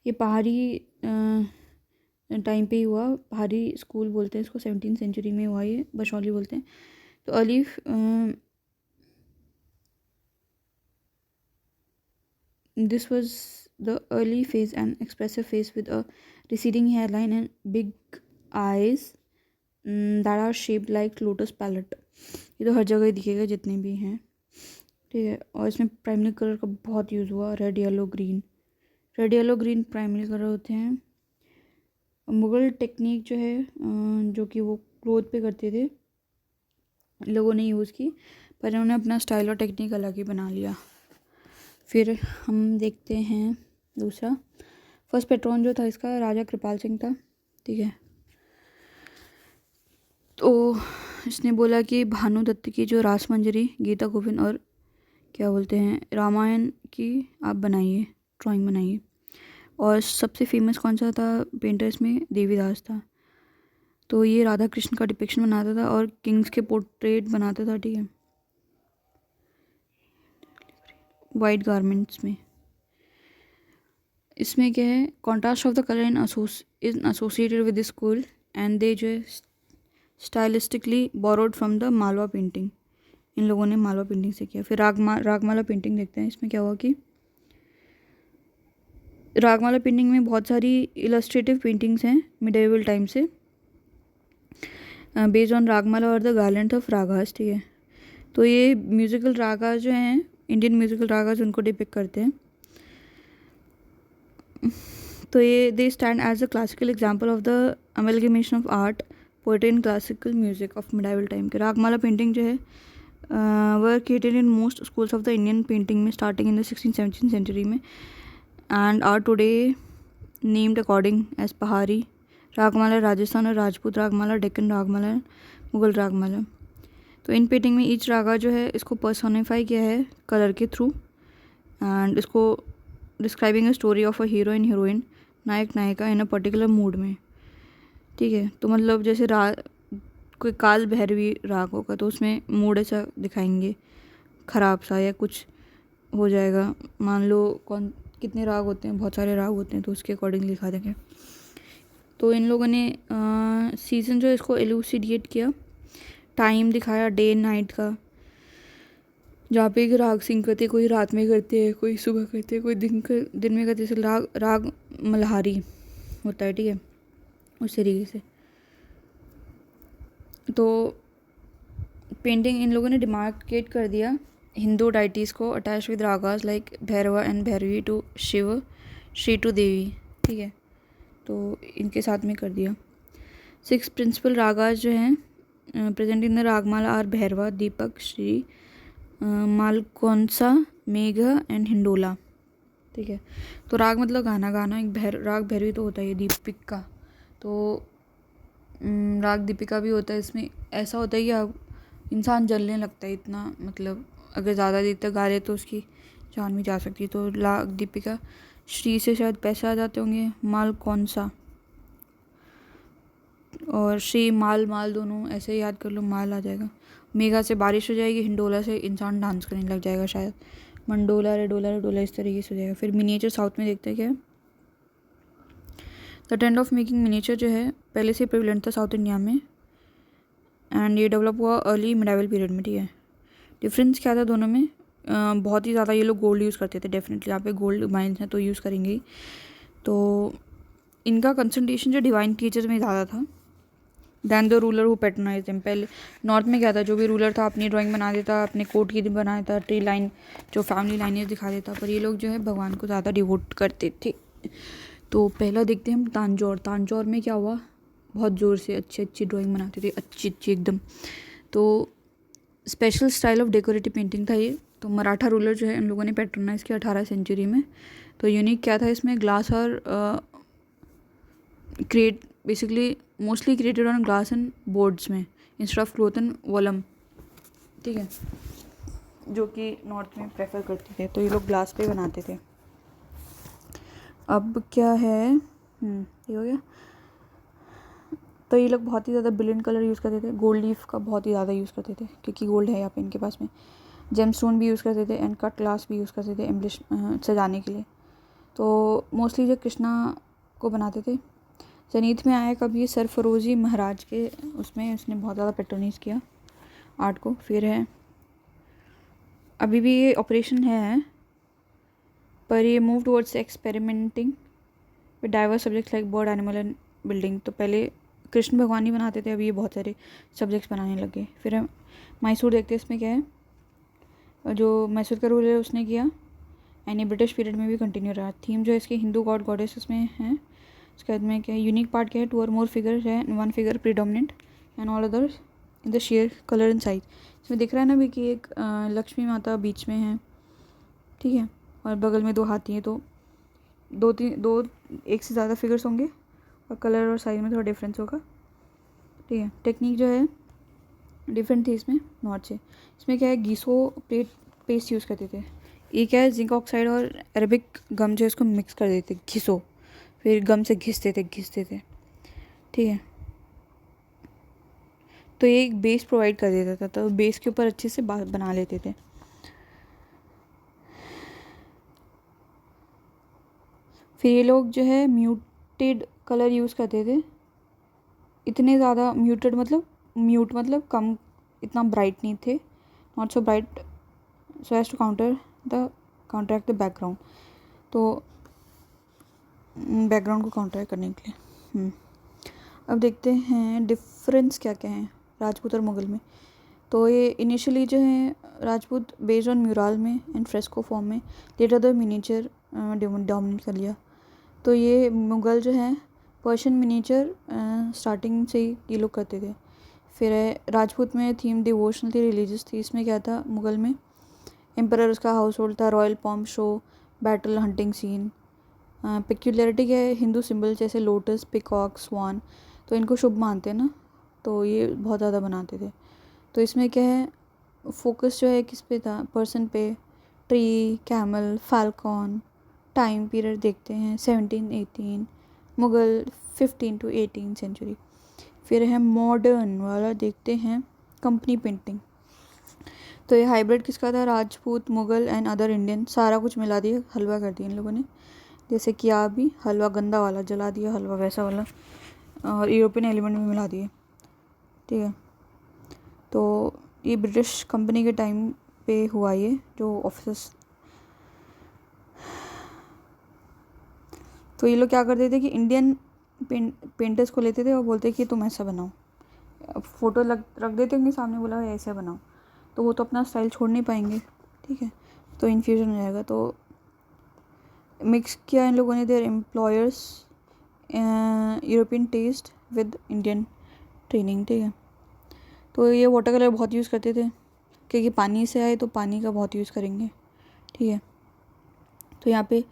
ये पहाड़ी टाइम पे ही हुआ, पहाड़ी स्कूल बोलते हैं इसको, 17th सेंचुरी में हुआ ये, बशौली बोलते हैं। तो Alif this was the early phase, an expressive face with a receding hairline and big eyes that are shaped like lotus palette। ये तो हर जगह ही दिखेगा जितने भी हैं, ठीक है। और इसमें प्राइमरी कलर का बहुत यूज़ हुआ, red yellow green primary colour होते हैं। मुगल टेक्निक जो है जो कि वो क्लोथ पे करते थे, लोगों ने यूज़ की, पर उन्होंने अपना स्टाइल और टेक्निक अलग ही बना लिया। फिर हम देखते हैं दूसरा, फर्स्ट पेट्रोन जो था इसका राजा कृपाल सिंह था, ठीक है। तो इसने बोला कि भानुदत्त की जो रासमंजरी, गीता गोविंद और क्या बोलते हैं रामायण की आप बनाइए, ड्राइंग बनाइए। और सबसे फेमस कौन सा था पेंटर इसमें, देवीदास था। तो ये राधा कृष्ण का डिपिक्शन बनाता था और किंग्स के पोर्ट्रेट बनाता था, ठीक है, वाइट गारमेंट्स में। इसमें क्या है, contrast of the colour in associated with this school and they जो stylistically borrowed from the Malwa painting, इन लोगों ने मालवा पेंटिंग से किया। फिर रागमाला पेंटिंग देखते हैं, इसमें क्या हुआ कि रागमाला पेंटिंग में बहुत सारी इलस्ट्रेटिव पेंटिंग्स हैं मिडिवल टाइम से, बेस्ड ऑन रागमाला और द गार्लैंड ऑफ रागास, ठीक है। तो ये म्यूज़िकल रागास जो हैं, इंडियन म्यूज़िकल रागास, उनको डिपिक्ट करते हैं। तो ये they stand as a classical example of the amalgamation of art, poetry and classical music of medieval time के। रागमाला पेंटिंग जो है were created in most schools of the Indian painting में starting in the 16th-17th century में and are today named according as Pahari Ragamala Rajasthan और राजपूत रागमाला, डेक्कन रागमाला, मुगल रागमाला। तो इन painting में each रागा जो है इसको पर्सोनिफाई किया है कलर के थ्रू एंड इसको describing a story of a hero and heroine, नायक नायिका इन अ पर्टिकुलर मूड में, ठीक है। तो मतलब जैसे कोई काल भैरवी राग होगा तो उसमें मूड ऐसा दिखाएंगे ख़राब सा या कुछ हो जाएगा, मान लो कितने राग होते हैं, बहुत सारे राग होते हैं, तो उसके अकॉर्डिंग लिखा देंगे। तो इन लोगों ने सीज़न जो इसको एलूसिडेट किया, टाइम दिखाया डे नाइट का, जहाँ पे एक राग सिंग करते, कोई रात में करते हैं, कोई सुबह करते हैं, कोई दिन में करते। जैसे राग मल्हारी होता है, ठीक है, उस तरीके से। तो पेंटिंग इन लोगों ने डिमार्केट कर दिया हिंदू डाइटीज़ को attach with ragas like Bhairava and Bhairavi to Shiva, Shri to Devi, ठीक है, तो इनके साथ में कर दिया। 6 प्रिंसिपल रागास जो हैं present in the Ragamala are Bhairava, Deepak, Shri, Malkaunsa, Megh and Hindola, ठीक है। तो राग मतलब गाना, एक राग भैरवी तो होता है ये दीपिक का, तो राग दीपिका भी होता है। इसमें ऐसा होता है कि आप इंसान जलने लगता है इतना, मतलब अगर ज़्यादा देर तक गा ले तो उसकी जान भी जा सकती है। तो राग दीपिका, श्री से शायद पैसे आ जाते होंगे, माल कौन सा, और श्री माल दोनों ऐसे याद कर लो, माल आ जाएगा। मेघा से बारिश हो जाएगी, हिंडोला से इंसान डांस करने लग जाएगा शायद, मंडोला रेडोला इस तरीके से हो जाएगा। फिर मिनिएचर साउथ में देखते हैं क्या है। The trend of making miniature जो है पहले से प्रेवलेंट था साउथ इंडिया में, एंड ये डेवलप हुआ अर्ली मिडाइवल पीरियड में, ठीक है। डिफरेंस क्या था दोनों में, बहुत ही ज़्यादा ये लोग गोल्ड यूज़ करते थे, डेफिनेटली यहाँ पे गोल्ड माइंस हैं तो यूज़ करेंगे ही। तो इनका कंसंट्रेशन जो डिवाइन टीचर में ज़्यादा था than the ruler who patronize them. पहले नॉर्थ में क्या था, जो भी रूलर था अपनी ड्राइंग बना देता, अपने कोर्ट की बना देता, ट्री लाइन जो फैमिली लाइनें दिखा देता, पर ये लोग जो है भगवान को ज़्यादा डिवोट करते थे। तो पहला देखते हैं हम तांजौर में क्या हुआ, बहुत ज़ोर से अच्छी ड्राइंग बनाते थे, अच्छी एकदम। तो special style of decorative painting था ये। तो मराठा रूलर जो है इन लोगों ने पैट्रोनाइज किया 18 सेंचुरी में। तो यूनिक क्या था इसमें, ग्लास और create basically mostly created on glass and boards में instead of cloth and vellum, ठीक है, जो कि नॉर्थ में प्रेफर करते थे। तो ये लोग ग्लास पे बनाते थे। अब क्या है, ये हो गया। तो ये लोग बहुत ही ज़्यादा ब्रिलियंट कलर यूज़ करते थे, गोल्ड लीफ का बहुत ही ज़्यादा यूज़ करते थे क्योंकि गोल्ड है यहाँ पे इनके पास में। जेम स्टोन भी यूज़ करते थे एंड कट ग्लास भी यूज़ करते थे एम्बलिश सजाने के लिए। तो मोस्टली जो कृष्णा को बनाते थे। जनीत में आया कभी सरफरोजी महाराज के, उसमें उसने बहुत ज़्यादा पेट्रोनाइज किया आर्ट को। फिर है अभी भी ये ऑपरेशन है, पर ये move towards experimenting with diverse subjects like bird, animal and building. तो पहले कृष्ण भगवान ही बनाते थे, अभी ये बहुत सारे सब्जेक्ट्स बनाने लगे। फिर हम मैसूर देखते हैं, इसमें क्या है, जो मैसूर का रूल है उसने किया, एंड ये ब्रिटिश पीरियड में भी कंटिन्यू रहा। थीम जो है इसके हिंदू गॉड गॉडेस उसमें है। उसके बाद में क्या है, यूनिक पार्ट क्या है, 2 और मोर फिगर्स है, 1 figure predominant and all others in the share colour and size. इसमें दिख रहा है ना भी कि एक लक्ष्मी माता बीच में है, ठीक है, और बगल में 2 हाथी हैं। तो दो एक से ज़्यादा फिगर्स होंगे और कलर और साइज में थोड़ा डिफरेंस होगा, ठीक है। टेक्निक जो है डिफरेंट थी इसमें नॉर्थ से। इसमें क्या है, गीसो पेस्ट यूज़ करते थे। ये क्या है, जिंक ऑक्साइड और अरेबिक गम जो है इसको मिक्स कर देते, घिसो, फिर गम से घिसते थे, ठीक है। तो ये एक बेस प्रोवाइड कर देता था, तो बेस के ऊपर अच्छे से बना लेते थे। फिर ये लोग जो है म्यूटेड कलर यूज़ करते थे, इतने ज़्यादा म्यूटेड मतलब कम, इतना ब्राइट नहीं थे, not so bright so as to counteract the background. तो बैकग्राउंड को काउंटरैक्ट करने के लिए। अब देखते हैं डिफरेंस क्या क्या है राजपूत और मुग़ल में। तो ये इनिशियली जो है राजपूत बेस्ड ऑन म्यूरल में एंड फ्रेस्को फॉर्म में, लेटर द मिनीचर डोमिनेट कर लिया। तो ये मुग़ल जो है पर्शियन मिनीचर स्टार्टिंग से ही ये लोग करते थे। फिर राजपूत में थीम डिवोशनल थी, रिलीजियस थी। इसमें क्या था, मुग़ल में एम्परर उसका हाउस होल्ड था, royal pomp show, battle, hunting scene. Peculiarity क्या है, हिंदू सिंबल जैसे लोटस, पिकॉक, स्वान, तो इनको शुभ मानते हैं ना, तो ये बहुत ज़्यादा बनाते थे। तो इसमें क्या है, फोकस जो है किस पे था, पर्सन पे, tree, camel, Falcon. Time period देखते हैं 17-18, मुग़ल 15 to 18 सेंचुरी। फिर है मॉडर्न वाला देखते हैं कंपनी पेंटिंग। तो ये हाइब्रिड किसका था? Rajput, Mughal and other Indian, सारा कुछ मिला दिया, हलवा कर दिया इन लोगों ने। जैसे कि आप भी हलवा गंदा वाला जला दिया, हलवा वैसा वाला, और यूरोपियन एलिमेंट भी मिला दिए, ठीक है। तो ये ब्रिटिश कंपनी के टाइम पे हुआ ये जो ऑफिस। तो ये लोग क्या करते थे कि इंडियन पेंटर्स को लेते थे और बोलते कि तुम ऐसा बनाओ, अब फ़ोटो रख देते होंगे सामने, बोला ऐसे बनाओ, तो वो तो अपना स्टाइल छोड़ नहीं पाएंगे, ठीक है, तो इन्फ्यूजन हो जाएगा। तो मिक्स किया इन लोगों ने their employers European taste with Indian training, ठीक है। तो ये वाटर कलर बहुत यूज़ करते थे क्योंकि पानी से आए तो पानी का बहुत यूज़ करेंगे, ठीक है। तो यहाँ पे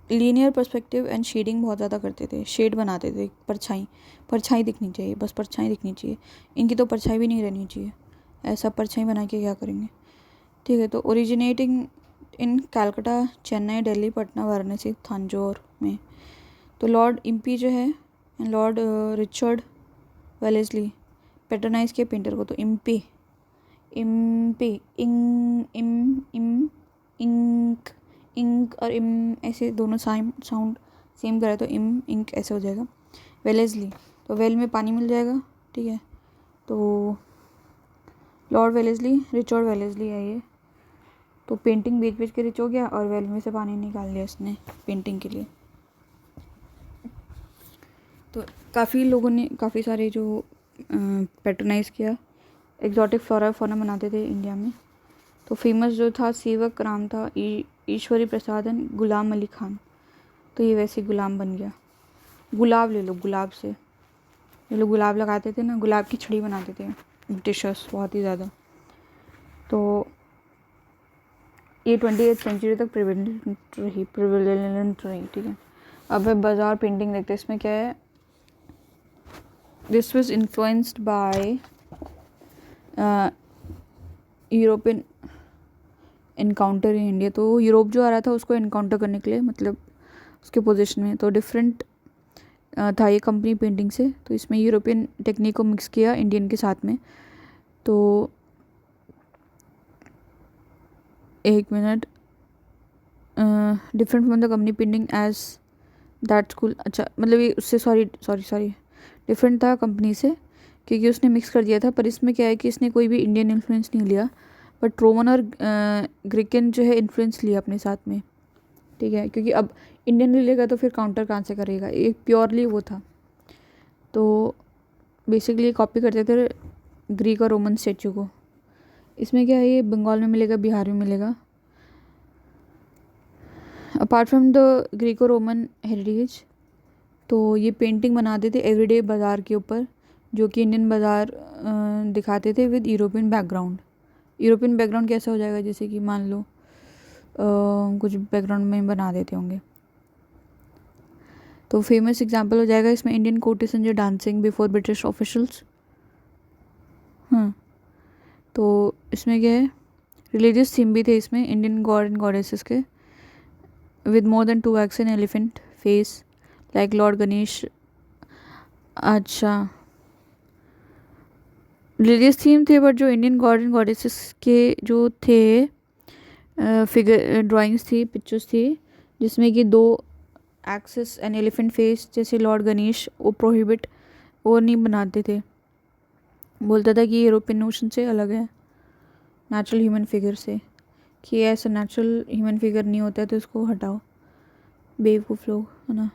लीनियर पर्सपेक्टिव एंड शेडिंग बहुत ज़्यादा करते थे, शेड बनाते थे, परछाई दिखनी चाहिए, बस परछाई दिखनी चाहिए, इनकी तो परछाई भी नहीं रहनी चाहिए, ऐसा परछाई बना के क्या करेंगे, ठीक है। तो ओरिजिनेटिंग इन कैलकाटा, चेन्नई, दिल्ली, पटना, वाराणसी, थांजौर में। तो लॉर्ड इम्पी जो है, लॉर्ड रिचर्ड वेलेस्ली पैटर्नाइज किया पेंटर को। तो इम्पी इम्पी इंक इंक और इम ऐसे दोनों साउंड सेम करे तो इंक ऐसे हो जाएगा। वेलेस्ली, तो वेल में पानी मिल जाएगा, ठीक है। तो लॉर्ड वेलेस्ली, रिचर्ड वेलेस्ली है ये। तो पेंटिंग बेच के रिच हो गया और वेल में से पानी निकाल लिया इसने पेंटिंग के लिए। तो काफ़ी लोगों ने काफ़ी सारे जो पैटर्नाइज़ किया, एग्जॉटिक फ्लोरा फौना बनाते थे इंडिया में। तो फेमस जो था सेवक राम था, ईश्वरी प्रसाद एंड गुलाम अली खान। तो ये वैसे गुलाम बन गया। गुलाब ले लो, गुलाब से ये लोग गुलाब लगाते थे ना, गुलाब की छड़ी बनाते थे ब्रिटिशर्स बहुत ही ज़्यादा। तो ये 20th सेंचुरी तक प्रिवेलेंट रही, ठीक है। अब बाजार पेंटिंग देखते हैं, इसमें क्या है। This was influenced by European encounter in India. तो यूरोप जो आ रहा था उसको इनकाउंटर करने के लिए, मतलब उसके पोजीशन में। तो डिफरेंट था ये कंपनी पेंटिंग से। तो इसमें यूरोपियन टेक्निक को मिक्स किया इंडियन के साथ में। तो एक minute, different from the company painting as that school. अच्छा, मतलब ये उससे सॉरी डिफरेंट था कंपनी से क्योंकि उसने मिक्स कर दिया था। पर इसमें क्या है कि इसने कोई भी इंडियन इन्फ्लुएंस नहीं लिया, बट रोमन और ग्रीकन जो है इन्फ्लुएंस लिया अपने साथ में, ठीक है। क्योंकि अब इंडियन नहीं लेगा तो फिर काउंटर कहाँ से करेगा, एक प्योरली वो था। तो बेसिकली कॉपी करते थे ग्रीक और रोमन स्टेचू को। इसमें क्या है, ये बंगाल में मिलेगा, बिहार में मिलेगा। Apart from the Greco Roman heritage, तो ये पेंटिंग बनाते थे एवरीडे बाज़ार के ऊपर, जो कि इंडियन बाज़ार दिखाते थे with European background. European background कैसा हो जाएगा, जैसे कि मान लो कुछ बैकग्राउंड में बना देते होंगे। तो फेमस एग्जांपल हो जाएगा इसमें इंडियन कोर्टिसन जो डांसिंग बिफोर ब्रिटिश ऑफिशियल्स। हाँ, तो इसमें क्या है, रिलीजियस थीम भी थे इसमें, इंडियन गॉड एंड गॉडेसेस के, with more than 2 x an elephant face like Lord Ganesh. अच्छा, रिलीजियस थीम थे, बट जो इंडियन गॉड एंड गॉडेसेस के जो थे फिगर ड्राइंग्स थी, पिक्चर्स थी, जिसमें कि 2 एक्सिस एंड एलिफेंट फेस जैसे लॉर्ड गणेश, वो प्रोहिबिट, वो नहीं बनाते थे। बोलता था कि यूरोपियन नोशन से अलग है, नेचुरल ह्यूमन फिगर से, कि ऐसा नेचुरल ह्यूमन फिगर नहीं होता है तो इसको हटाओ, बेवकूफ़ लोग, है ना।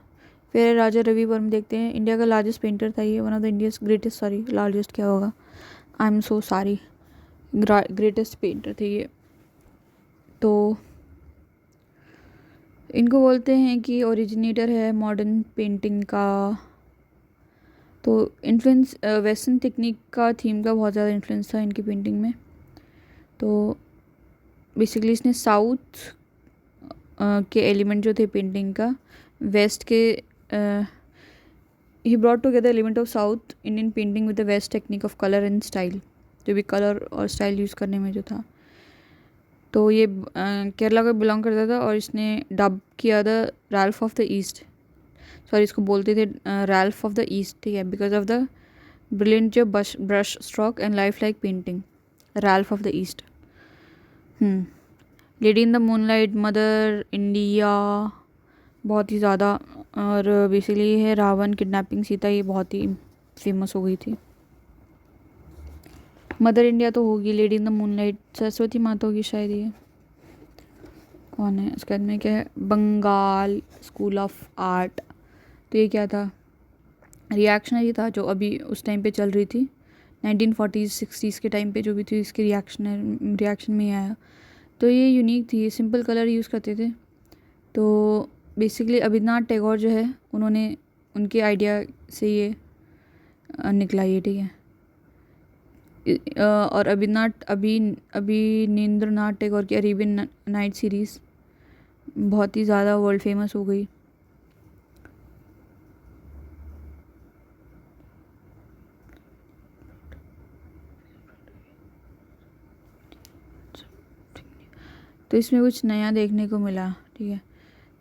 फिर राजा रवि वर्मा देखते हैं, इंडिया का लार्जेस्ट पेंटर था ये, one of the India's greatest, sorry largest क्या होगा, I am so sorry, greatest painter थे ये। तो इनको बोलते हैं कि ओरिजिनेटर है मॉडर्न पेंटिंग का। तो इन्फ्लुएंस वेस्टर्न टेक्निक का, थीम का बहुत ज़्यादा इन्फ्लुएंस था इनकी पेंटिंग में। तो बेसिकली इसने साउथ के एलिमेंट जो थे पेंटिंग का, वेस्ट के ही brought together element of south Indian painting with the west technique of colour and style, जो भी कलर और स्टाइल यूज़ करने में जो था। तो ये केरला का बिलोंग करता था और इसने डब किया था Ralph of the east, sorry इसको बोलते थे रैल्फ ऑफ द ईस्ट, ठीक है, because of the Brilliant brush stroke and lifelike painting. Ralph of the East. Lady in the moonlight, mother India, बहुत ही ज़्यादा, और बेसिकली ये है रावण किडनैपिंग सीता, ये बहुत ही फेमस हो गई थी। मदर इंडिया तो होगी, lady in the moonlight Saraswati माता होगी शायद। ये कौन है? इसके बाद में क्या है? Bengal school of art. तो ये क्या था? रिएक्शनरी था, जो अभी उस टाइम पे चल रही थी 1940s 60s के टाइम पे जो भी थी, इसके रिएक्शन में ही आया। तो ये यूनिक थी, ये सिंपल कलर यूज़ करते थे। तो बेसिकली अभिनाथ टैगोर जो है, उन्होंने उनके आइडिया से ये निकला ये, ठीक है। और अभिनेंद्रनाथ टैगोर की अरेबियन नाइट सीरीज़ बहुत ही ज़्यादा वर्ल्ड फेमस हो गई। तो इसमें कुछ नया देखने को मिला, ठीक है।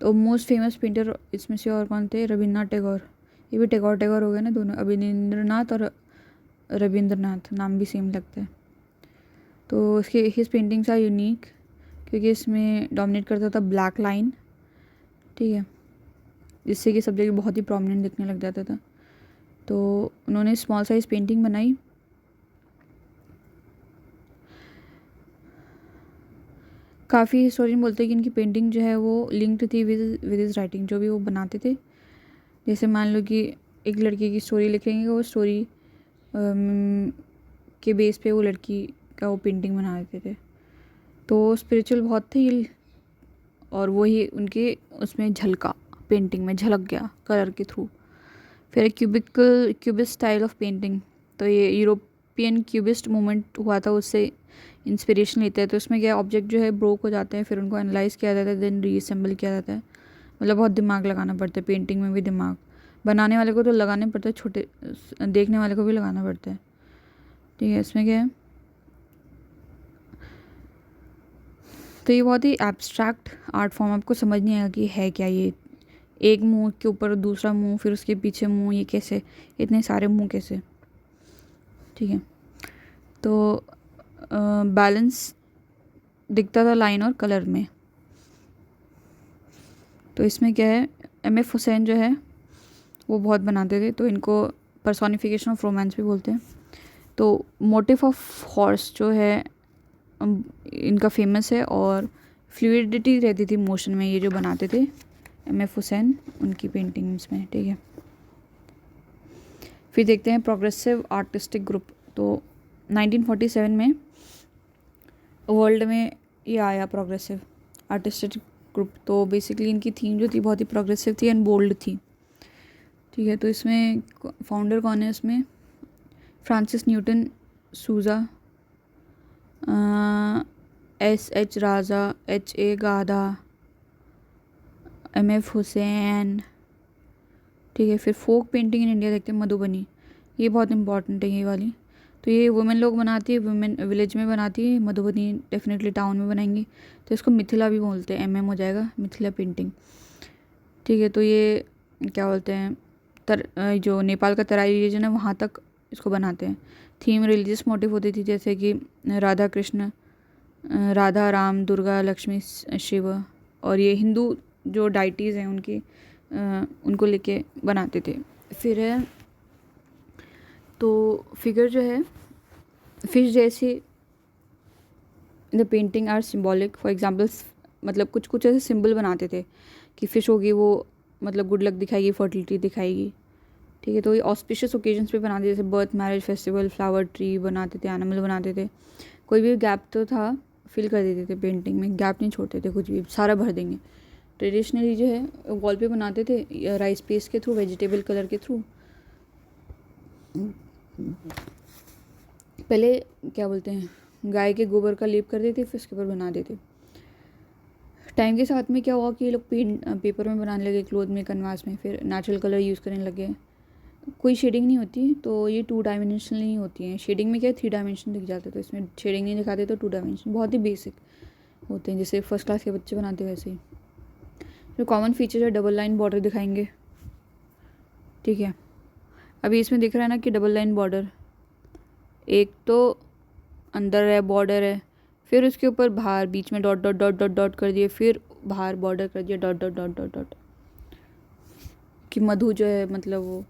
तो मोस्ट फेमस पेंटर इसमें से और कौन थे? रविन्द्रनाथ टैगोर। ये भी टैगोर हो गए ना दोनों, अभिनेंद्रनाथ और रविंद्रनाथ, नाम भी सेम लगता है। तो इसके हिज पेंटिंग्स आर यूनिक क्योंकि इसमें डोमिनेट करता था ब्लैक लाइन, ठीक है, जिससे कि सब जगह बहुत ही प्रोमिनेंट दिखने लग जाता था। तो उन्होंने स्मॉल साइज पेंटिंग बनाई। काफ़ी हिस्टोरियन बोलते हैं कि इनकी पेंटिंग जो है वो लिंक्ड थी विद हिज राइटिंग, जो भी वो बनाते थे। जैसे मान लो कि एक लड़के की स्टोरी लिखेंगे, वो स्टोरी के बेस पे वो लड़की का वो पेंटिंग बना देते थे। तो स्पिरिचुअल बहुत थे ये, और वही उनके उसमें झलका, पेंटिंग में झलक गया कलर के थ्रू। फिर क्यूबिस्ट स्टाइल ऑफ पेंटिंग, तो ये यूरोपियन क्यूबिस्ट मूवमेंट हुआ था, उससे इंस्पिरेशन लेते हैं। तो उसमें क्या, ऑब्जेक्ट जो है ब्रोक हो जाते हैं, फिर उनको एनालाइज किया जाता है, देन रीअसेंबल किया जाता है। मतलब बहुत दिमाग लगाना पड़ता है, पेंटिंग में भी दिमाग बनाने वाले को तो लगाने पड़ता है, छोटे देखने वाले को भी लगाना पड़ता है, ठीक है। इसमें क्या है, तो ये बहुत ही एब्स्ट्रैक्ट आर्ट फॉर्म, आपको समझ नहीं आएगा कि है क्या ये। एक मुंह के ऊपर दूसरा मुंह, फिर उसके पीछे मुंह, ये कैसे, इतने सारे मुंह कैसे, ठीक है। तो बैलेंस दिखता था लाइन और कलर में। तो इसमें क्या है, M.F. हुसैन जो है वो बहुत बनाते थे, तो इनको पर्सोनिफिकेशन ऑफ रोमांस भी बोलते हैं। तो मोटिव ऑफ हॉर्स जो है इनका फेमस है, और फ्लूइडिटी रहती थी मोशन में, ये जो बनाते थे M.F. हुसैन उनकी पेंटिंग्स में, ठीक है। फिर देखते हैं प्रोग्रेसिव आर्टिस्टिक ग्रुप। तो 1947 में वर्ल्ड में ये आया प्रोग्रेसिव आर्टिस्टिक ग्रुप। तो बेसिकली इनकी थीम जो थी बहुत ही प्रोग्रेसिव थी एंड बोल्ड थी, ठीक है। तो इसमें फाउंडर कौन है? इसमें फ्रांसिस न्यूटन सूजा, S.H. राजा, H.A. गाधा, M.F. हुसैन, ठीक है। फिर फोक पेंटिंग इन इंडिया देखते हैं, मधुबनी, ये बहुत इंपॉर्टेंट है ये वाली। तो ये वुमेन लोग बनाती है, वुमेन विलेज में बनाती है, मधुबनी डेफिनेटली टाउन में बनाएंगी। तो इसको मिथिला भी बोलते हैं, MM हो जाएगा, मिथिला पेंटिंग, ठीक है। तो ये क्या बोलते हैं, जो नेपाल का तराई रीजन है वहाँ तक इसको बनाते हैं। थीम रिलीजियस मोटिव होती थी, जैसे कि राधा कृष्ण, राधा राम, दुर्गा, लक्ष्मी, शिव, और ये हिंदू जो डाइटीज़ हैं उनकी उनको लेके बनाते थे। फिर है, तो फिगर जो है फिश जैसी the painting are symbolic, for examples, मतलब कुछ कुछ ऐसे सिंबल बनाते थे कि फ़िश होगी वो मतलब गुड लक दिखाएगी, फर्टिलिटी दिखाएगी, ठीक है। तो ये ऑस्पिशियस ओकेजन्स पे बनाते थे, जैसे birth, marriage, festival, flower tree बनाते थे, एनिमल बनाते थे। कोई भी गैप तो था फिल कर देते थे पेंटिंग में, गैप नहीं छोड़ते थे, कुछ भी सारा भर देंगे। ट्रेडिशनली जो है वॉल पे बनाते थे राइस पेस्ट के थ्रू, वेजिटेबल कलर के थ्रू। पहले क्या बोलते हैं, गाय के गोबर का लेप कर देते, फिर उसके ऊपर बना देते। टाइम के साथ में क्या हुआ कि ये लोग पेपर में बनाने लगे, क्लोथ में, कन्वास में, फिर नेचुरल कलर यूज़ करने लगे। कोई शेडिंग नहीं होती, तो ये 2 डायमेंशनल नहीं होती हैं। शेडिंग में क्या है, 3 डायमेंशन दिख जाते, तो इसमें शेडिंग नहीं दिखाते, तो 2 डायमेंशन बहुत ही बेसिक होते हैं, जैसे फर्स्ट क्लास के बच्चे बनाते वैसे ही। जो कॉमन फीचर है, डबल लाइन बॉर्डर दिखाएंगे, ठीक है। अभी इसमें दिख रहा है ना कि डबल लाइन बॉर्डर, एक तो अंदर है बॉर्डर है, फिर उसके ऊपर बाहर बीच में dot dot dot dot dot कर दिए, फिर बाहर बॉर्डर कर दिया dot dot dot dot dot, कि मधु जो है मतलब वो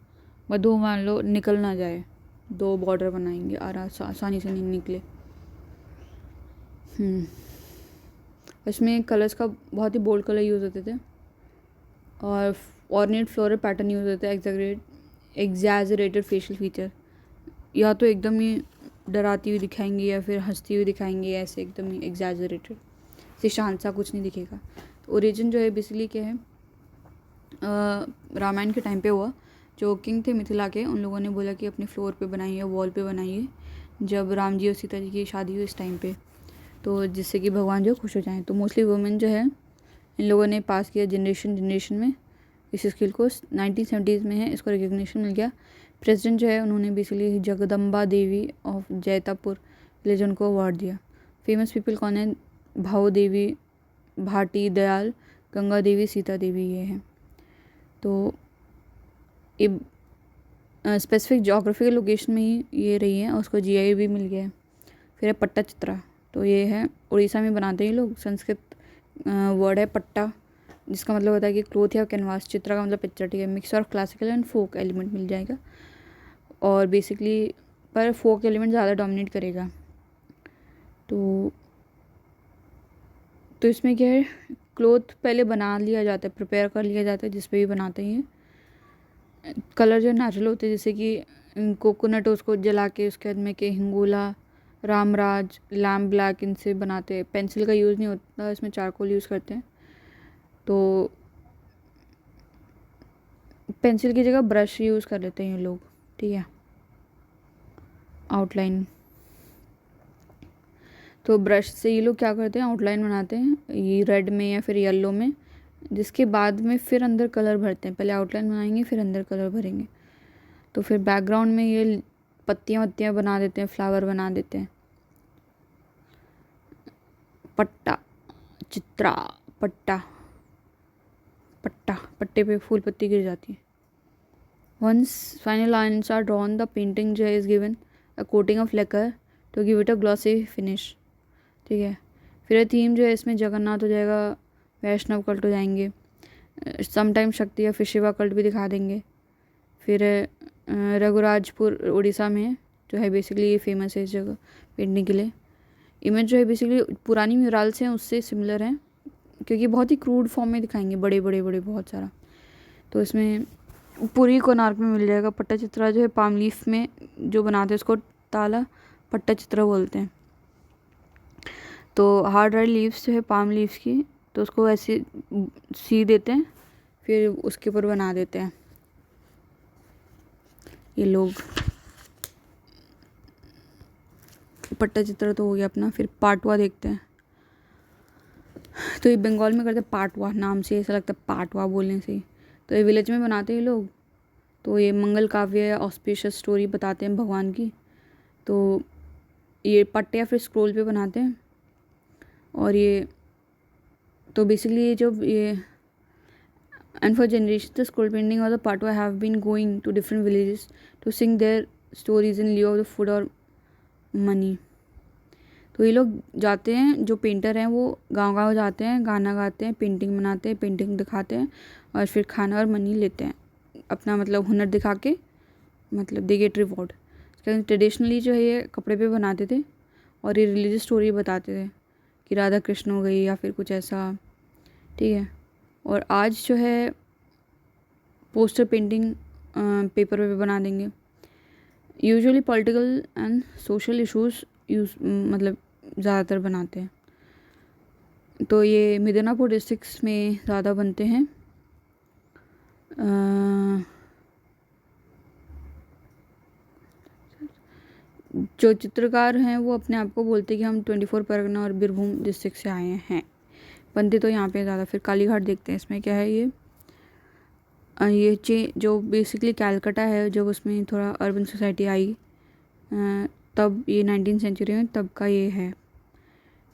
मधु मान लो निकल ना जाए, 2 बॉर्डर बनाएंगे आसानी से नहीं निकले। इसमें कलर्स का बहुत ही बोल्ड कलर यूज़ होते थे और ऑर्नेट फ्लोरल पैटर्न यूज़ होते थे, एग्जैजरेटेड फेशियल फीचर, या तो एकदम ही डराती हुई दिखाएंगे या फिर हंसती हुई दिखाएंगे, ऐसे एकदम ही एग्जैजरेटेड, से शांत सा कुछ नहीं दिखेगा। तो ओरिजिन जो है बेसिकली क्या है, रामायण के टाइम पे हुआ, जो किंग थे मिथिला के, उन लोगों ने बोला कि अपने फ्लोर पे बनाइए, वॉल पे बनाइए, जब राम जी और सीता जी की शादी हुई इस टाइम पे, तो जिससे कि भगवान जो खुश हो जाएं। तो मोस्टली वुमेन जो है इन लोगों ने पास किया जनरेशन में इस स्किल को। 1970s में है, इसको रिकग्निशन मिल गया। प्रेसिडेंट जो है उन्होंने basically Jagdamba Devi of Jaitapur village उनको अवार्ड दिया। फेमस पीपल कौन है, भाव देवी, भाटी दयाल, गंगा देवी, सीता देवी, ये हैं। तो ये स्पेसिफिक जोग्राफिकल लोकेशन में ही ये रही है और उसको जीआई भी मिल गया है। फिर है पट्टा चित्रा, तो ये है उड़ीसा में बनाते हैं लोग, संस्कृत वर्ड है पट्टा, जिसका मतलब होता है कि क्लोथ या कैनवास, चित्रा का मतलब पिक्चर, ठीक है। Mix of classical and folk element मिल जाएगा, और बेसिकली पर फोक एलिमेंट ज़्यादा डोमिनेट करेगा। तो इसमें क्या है, क्लोथ पहले बना लिया जाता है, प्रिपेयर कर लिया जाता है जिस पे भी बनाते हैं। कलर जो नेचुरल होते हैं, जैसे कि कोकोनट उसको जला के उसके बाद में के हिंगोला, रामराज, लैम्प ब्लैक, इनसे बनाते हैं। पेंसिल का यूज़ नहीं होता इसमें, चारकोल यूज़ करते हैं। तो पेंसिल की जगह ब्रश यूज़ कर लेते हैं ये लोग, ठीक है, आउटलाइन। तो ब्रश से ये लोग क्या करते हैं, आउटलाइन बनाते हैं, ये रेड में या फिर येलो में, जिसके बाद में फिर अंदर कलर भरते हैं। पहले आउटलाइन बनाएंगे फिर अंदर कलर भरेंगे। तो फिर बैकग्राउंड में ये पत्तियाँ बना देते हैं, फ्लावर बना देते हैं। पट्टा चित्रा, पट्टा पट्टे पे फूल पत्ती गिर जाती है। Once final lines are drawn, the painting जो है is given a coating of lacquer to give it a glossy finish, ठीक है। फिर थीम जो है इसमें जगन्नाथ हो जाएगा, वैष्णव कल्ट हो जाएंगे, समटाइम शक्ति या फिर शिवा कल्ट भी दिखा देंगे। फिर रघुराजपुर उड़ीसा में जो है बेसिकली ये फेमस है इस जगह पेंटिंग के लिए। इमेज जो है बेसिकली पुरानी म्यूरल्स हैं उससे सिमिलर हैं, क्योंकि बहुत ही क्रूड फॉर्म में दिखाएंगे, बड़े बहुत सारा। तो इसमें पूरी कोणार्क में मिल जाएगा। पट्टा चित्रा जो है पाम लीफ में जो बनाते हैं उसको ताला पट्टा चित्रा बोलते हैं। तो हार्ड ड्राई लीव्स जो है पाम लीव्स की, तो उसको ऐसे सी देते हैं, फिर उसके ऊपर बना देते हैं ये लोग। पट्टा चित्र तो हो गया अपना। फिर पाटवा देखते हैं, तो ये बंगाल में करते हैं पाटवा, नाम से ऐसा लगता है पाटवा बोलने से। तो ये विलेज में बनाते हैं लोग। तो ये मंगल काव्य या ऑस्पिशियस स्टोरी बताते हैं भगवान की, तो ये पट्टे या फिर स्क्रोल पे बनाते हैं। और ये तो बेसिकली ये जो ये and for generation the scroll painting और the Patua have been going to different villages to sing their stories in lieu of the food और मनी। तो ये लोग जाते हैं, जो पेंटर हैं वो गांव जाते हैं, गाना गाते हैं, पेंटिंग बनाते हैं, पेंटिंग दिखाते हैं, और फिर खाना और मनी लेते हैं, अपना मतलब हुनर दिखा के, मतलब दे गेट रिवॉर्ड। ट्रेडिशनली जो है ये कपड़े पे बनाते थे और ये रिलीजियस स्टोरी बताते थे कि राधा कृष्ण हो गई या फिर कुछ ऐसा, ठीक है। और आज जो है पोस्टर पेंटिंग पेपर पे बना देंगे। Usually political and social issues use मतलब ज़्यादातर बनाते हैं। तो ये मिदनापुर डिस्ट्रिक्ट में ज़्यादा बनते हैं। जो चित्रकार हैं वो अपने आप को बोलते हैं कि हम 24 परगना और बीरभूम डिस्ट्रिक्ट से आए हैं, बनते तो यहाँ पे ज़्यादा। फिर कालीघाट देखते हैं, इसमें क्या है ये जो बेसिकली कैलकटा है, जब उसमें थोड़ा अर्बन सोसाइटी आई तब ये 19th सेंचुरी में तब का ये है,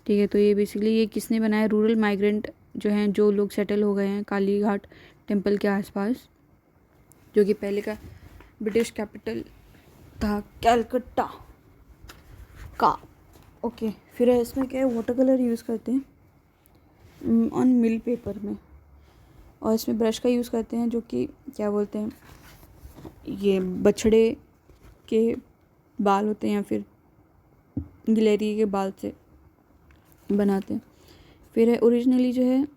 ठीक है। तो ये बेसिकली ये किसने बनाया, रूरल माइग्रेंट जो हैं, जो लोग सेटल हो गए हैं कालीघाट टेम्पल के आसपास, जो कि पहले का ब्रिटिश कैपिटल था कैलकट्टा का। ओके, फिर इसमें क्या है, वाटर कलर यूज़ करते हैं ऑन मिल पेपर में, और इसमें ब्रश का यूज़ करते हैं जो कि क्या बोलते हैं, ये बछड़े के बाल होते हैं या फिर गिलहरी के बाल से बनाते हैं। फिर है ओरिजिनली जो है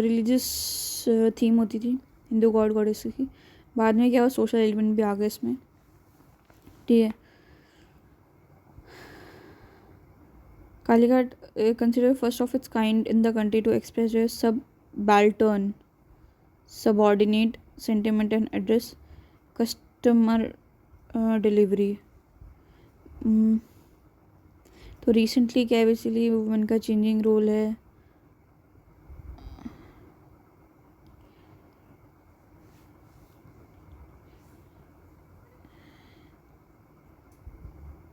रिलीजियस थीम होती थी हिंदू गॉड गॉडेस की, बाद में क्या हुआ सोशल एलिमेंट भी आ गया इसमें, ठीक है। Kalighat consider first of its kind in the country to express जो है subaltern subordinate sentiment and address customer delivery. तो रिसेंटली क्या है, बेसिकली वुमेन का चेंजिंग रोल है,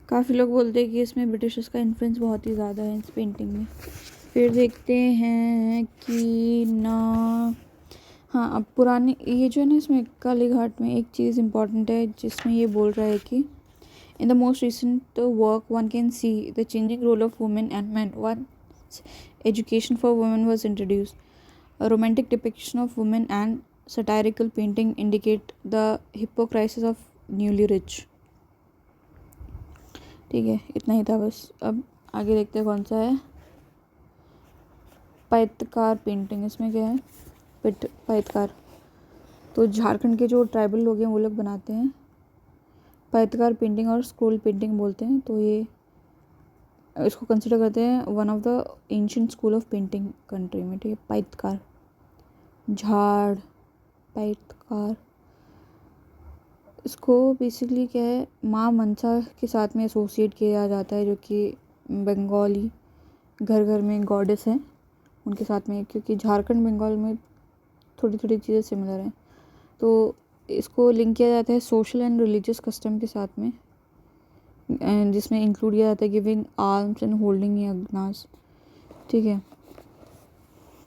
काफ़ी लोग बोलते हैं कि इसमें ब्रिटिशर्स का इन्फ्लुएंस बहुत ही ज़्यादा है इस पेंटिंग में। फिर देखते हैं कि ना, हाँ अब पुराने ये जो है ना, इसमें कालीघाट में एक चीज़ इम्पॉर्टेंट है जिसमें ये बोल रहा है कि in the most recent work one can see the changing role of women and man once education for women was introduced. A romantic depiction of women and satirical painting indicate the hypocrisy of newly rich. ठीक है, इतना ही था बस। अब आगे देखते हैं कौन सा है, पैतकार पेंटिंग। इसमें क्या है, पैतकार तो झारखंड के जो ट्राइबल लोग हैं वो लोग बनाते हैं, पैतकार पेंटिंग और स्क्रोल पेंटिंग बोलते हैं। तो ये इसको कंसिडर करते हैं one of the ancient school of painting country में, ठीक है। पैतकार, झाड़, पैतकार, इसको बेसिकली क्या है, माँ मनसा के साथ में एसोसिएट किया जाता है, जो कि बंगाली घर घर में गॉडेस हैं उनके साथ में, क्योंकि झारखंड बंगाल में थोड़ी थोड़ी चीज़ें सिमिलर हैं, तो इसको लिंक किया जाता है सोशल एंड रिलीजियस कस्टम के साथ में, जिसमें इंक्लूड किया जाता है गिविंग आर्म्स एंड होल्डिंग यज्ञनास, ठीक है।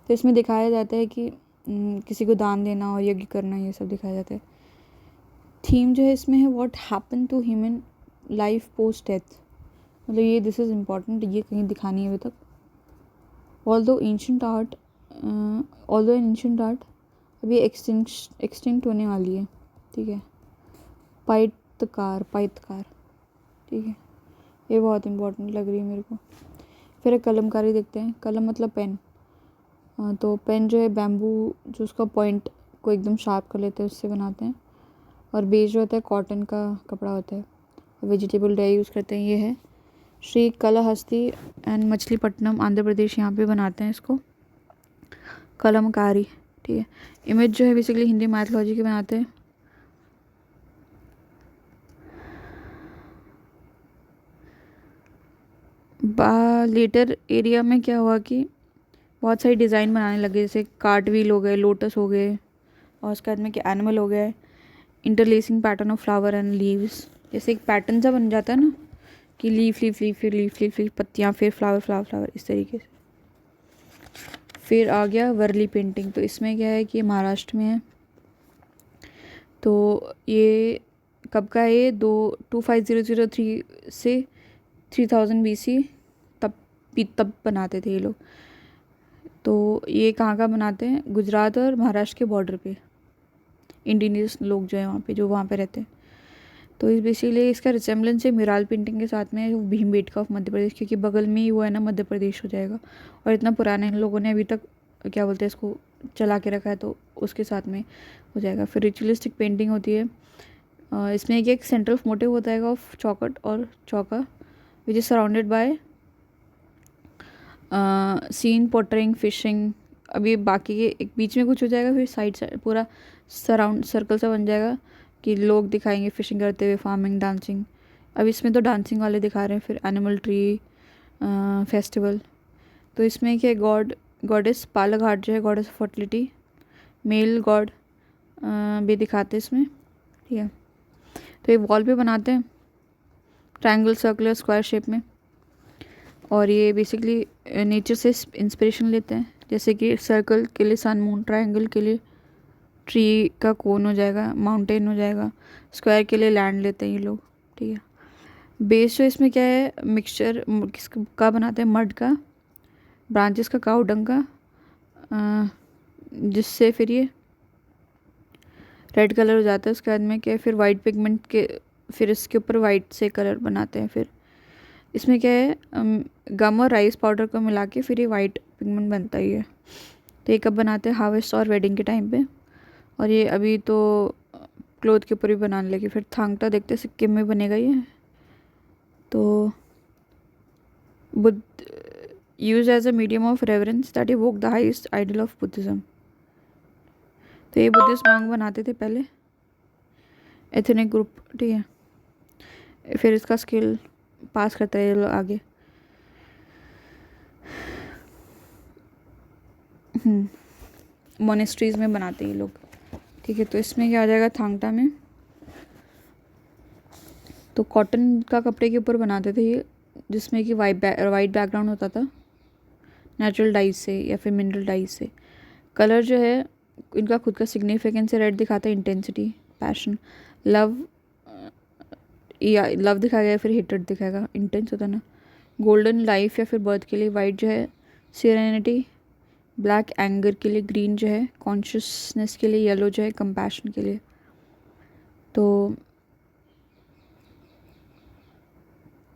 तो इसमें दिखाया जाता है कि किसी को दान देना और यज्ञ करना, ये सब दिखाया जाता है। थीम जो है इसमें है what happen to human life post death, मतलब ये दिस इज़ इम्पॉर्टेंट, ये कहीं दिखानी है अभी तक। ऑल्दो एंशिएंट आर्ट अभी एक्सटिंक्ट होने वाली है, ठीक है। पैतकार, ठीक है, ये बहुत इम्पोर्टेंट लग रही है मेरे को। फिर कलमकारी देखते हैं, कलम मतलब पेन। तो पेन जो है बैम्बू, जो उसका पॉइंट को एकदम शार्प कर लेते हैं उससे बनाते हैं, और बेस जो होता है कॉटन का कपड़ा होता है, वेजिटेबल डाई यूज़ करते हैं। ये है श्री कलाहस्ती एंड मछलीपट्टनम आंध्र प्रदेश, यहाँ पे बनाते हैं इसको कलमकारी, ठीक है। इमेज जो है बेसिकली हिंदी मैथोलॉजी के बनाते हैं। लेटर एरिया में क्या हुआ कि बहुत सारी डिज़ाइन बनाने लगे, जैसे कार्ट व्हील हो गए, लोटस हो गए, और उसके बाद में क्या एनिमल हो गए, interlacing pattern of flower and leaves, जैसे एक पैटर्न सा बन जाता है ना कि लीफ लीफ लीफ फिर लीफ लीफ लीफ पत्तियाँ, फिर फ्लावर फ्लावर फ्लावर, इस तरीके से। फिर आ गया वर्ली पेंटिंग। तो इसमें क्या है कि महाराष्ट्र में है, तो ये कब का है, ये 2503 से 3000 BC तब बनाते थे ये लोग। तो ये कहाँ का बनाते हैं, गुजरात और महाराष्ट्र के बॉर्डर पे, इंडिजिनियस लोग जो है वहाँ पे, जो वहाँ पे रहते हैं। तो इस बेसिकली इसका रिसेम्बलेंस है म्यूरल पेंटिंग के साथ में, भीमबेटका ऑफ मध्य प्रदेश, क्योंकि बगल में ही वो है ना, मध्य प्रदेश हो जाएगा, और इतना पुराने इन लोगों ने अभी तक क्या बोलते हैं इसको चला के रखा है, तो उसके साथ में हो जाएगा। फिर रिचुअलिस्टिक पेंटिंग होती है, इसमें एक सेंट्रल मोटिव होता है ऑफ चौखट और चौका, which is surrounded by scene portraying fishing. अभी बाकी के एक बीच में कुछ हो जाएगा, फिर साइड पूरा सराउंड सर्कल सा बन जाएगा कि लोग दिखाएंगे फिशिंग करते हुए, फार्मिंग, डांसिंग। अब इसमें तो डांसिंग वाले दिखा रहे हैं। फिर एनिमल ट्री फेस्टिवल। तो इसमें क्या, गॉडेस पालाघाट जो है, goddess of fertility, male god भी दिखाते हैं इसमें, ठीक है। तो ये वॉल पे बनाते हैं ट्रायंगल, सर्कुलर, स्क्वायर शेप में, और ये बेसिकली नेचर से इंस्पिरेशन लेते हैं, जैसे कि सर्कल के लिए सन मून, ट्रायंगल के लिए ट्री का कोन हो जाएगा, माउंटेन हो जाएगा, स्क्वायर के लिए लैंड लेते हैं ये लोग, ठीक है। बेस जो इसमें क्या है, मिक्सचर किसका बनाते हैं, मड का, ब्रांचेस का, काऊ डंग का, जिससे फिर ये रेड कलर हो जाता है। उसके बाद में क्या है, फिर वाइट पिगमेंट के, फिर इसके ऊपर वाइट से कलर बनाते हैं। फिर इसमें क्या है, गम और राइस पाउडर को मिला के फिर ये वाइट पिगमेंट बनता ही है। तो ये कब बनाते हैं, हार्वेस्ट और वेडिंग के टाइम पे। और ये अभी तो क्लोथ के ऊपर भी बनाने लगे। फिर थांगटा देखते हैं सिक्किम में बनेगा ये। तो Buddha use as a medium of reverence that evoke the highest idol of Buddhism. तो ये बुद्धिस्ट मॉन्क बनाते थे पहले, एथनिक ग्रुप, ठीक है। फिर इसका स्किल पास करता है ये लोग आगे। मोनेस्ट्रीज में बनाते हैं ये लोग, ठीक है। तो इसमें क्या आ जाएगा, थांगटा में तो कॉटन का कपड़े के ऊपर बनाते थे ये, जिसमें कि वाइट बैकग्राउंड होता था नेचुरल डाइज से या फिर मिनरल डाइज से। कलर जो है इनका खुद का सिग्निफिकेंस है। रेड दिखाता है इंटेंसिटी, पैशन, लव, या लव दिखाया गया, फिर हेटेड दिखाएगा, इंटेंस होता है ना। गोल्डन लाइफ या फिर बर्थ के लिए, वाइट जो है सीरेनिटी, ब्लैक एंगर के लिए, ग्रीन जो है कॉन्शियसनेस के लिए, येलो जो है कंपैशन के लिए। तो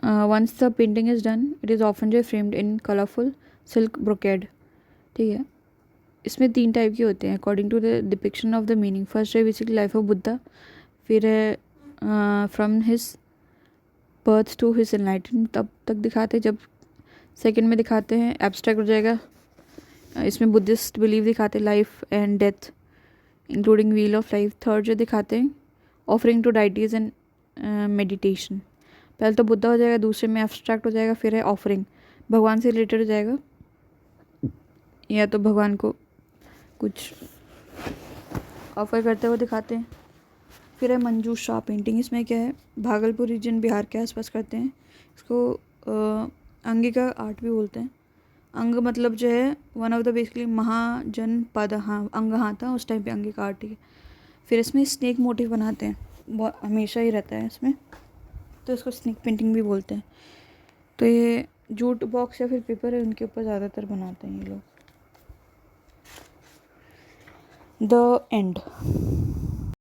once the painting is done it is often जो framed in colourful silk brocade, ठीक है। इसमें 3 टाइप के होते हैं according to the depiction of the meaning. First है बेसिकली लाइफ ऑफ बुद्धा, फिर है from his birth to his enlighten, तब तक दिखाते हैं। जब सेकंड में दिखाते हैं एब्स्ट्रैक्ट हो जाएगा, इसमें बुद्धिस्ट बिलीव दिखाते हैं, life and death including wheel of life. Third जो दिखाते हैं offering to deities and meditation. पहले तो बुद्धा हो जाएगा, दूसरे में एब्स्ट्रैक्ट हो जाएगा, फिर है ऑफरिंग, भगवान से रिलेटेड हो जाएगा, या तो भगवान को कुछ ऑफर करते हुए दिखाते हैं। फिर है मंजूषा पेंटिंग। इसमें क्या है, भागलपुर रीजन बिहार के आसपास करते हैं। इसको अंगिका आर्ट भी बोलते हैं। अंग मतलब जो है वन ऑफ द बेसिकली महाजन पद, हाँ अंग हाँ था उस टाइम पे अंगिका आर्ट, ठीक है। फिर इसमें स्नेक मोटिव बनाते हैं, बहुत हमेशा ही रहता है इसमें, तो इसको स्नेक पेंटिंग भी बोलते हैं। तो ये जूट बॉक्स या फिर पेपर है उनके ऊपर ज़्यादातर बनाते हैं ये लोग। The end.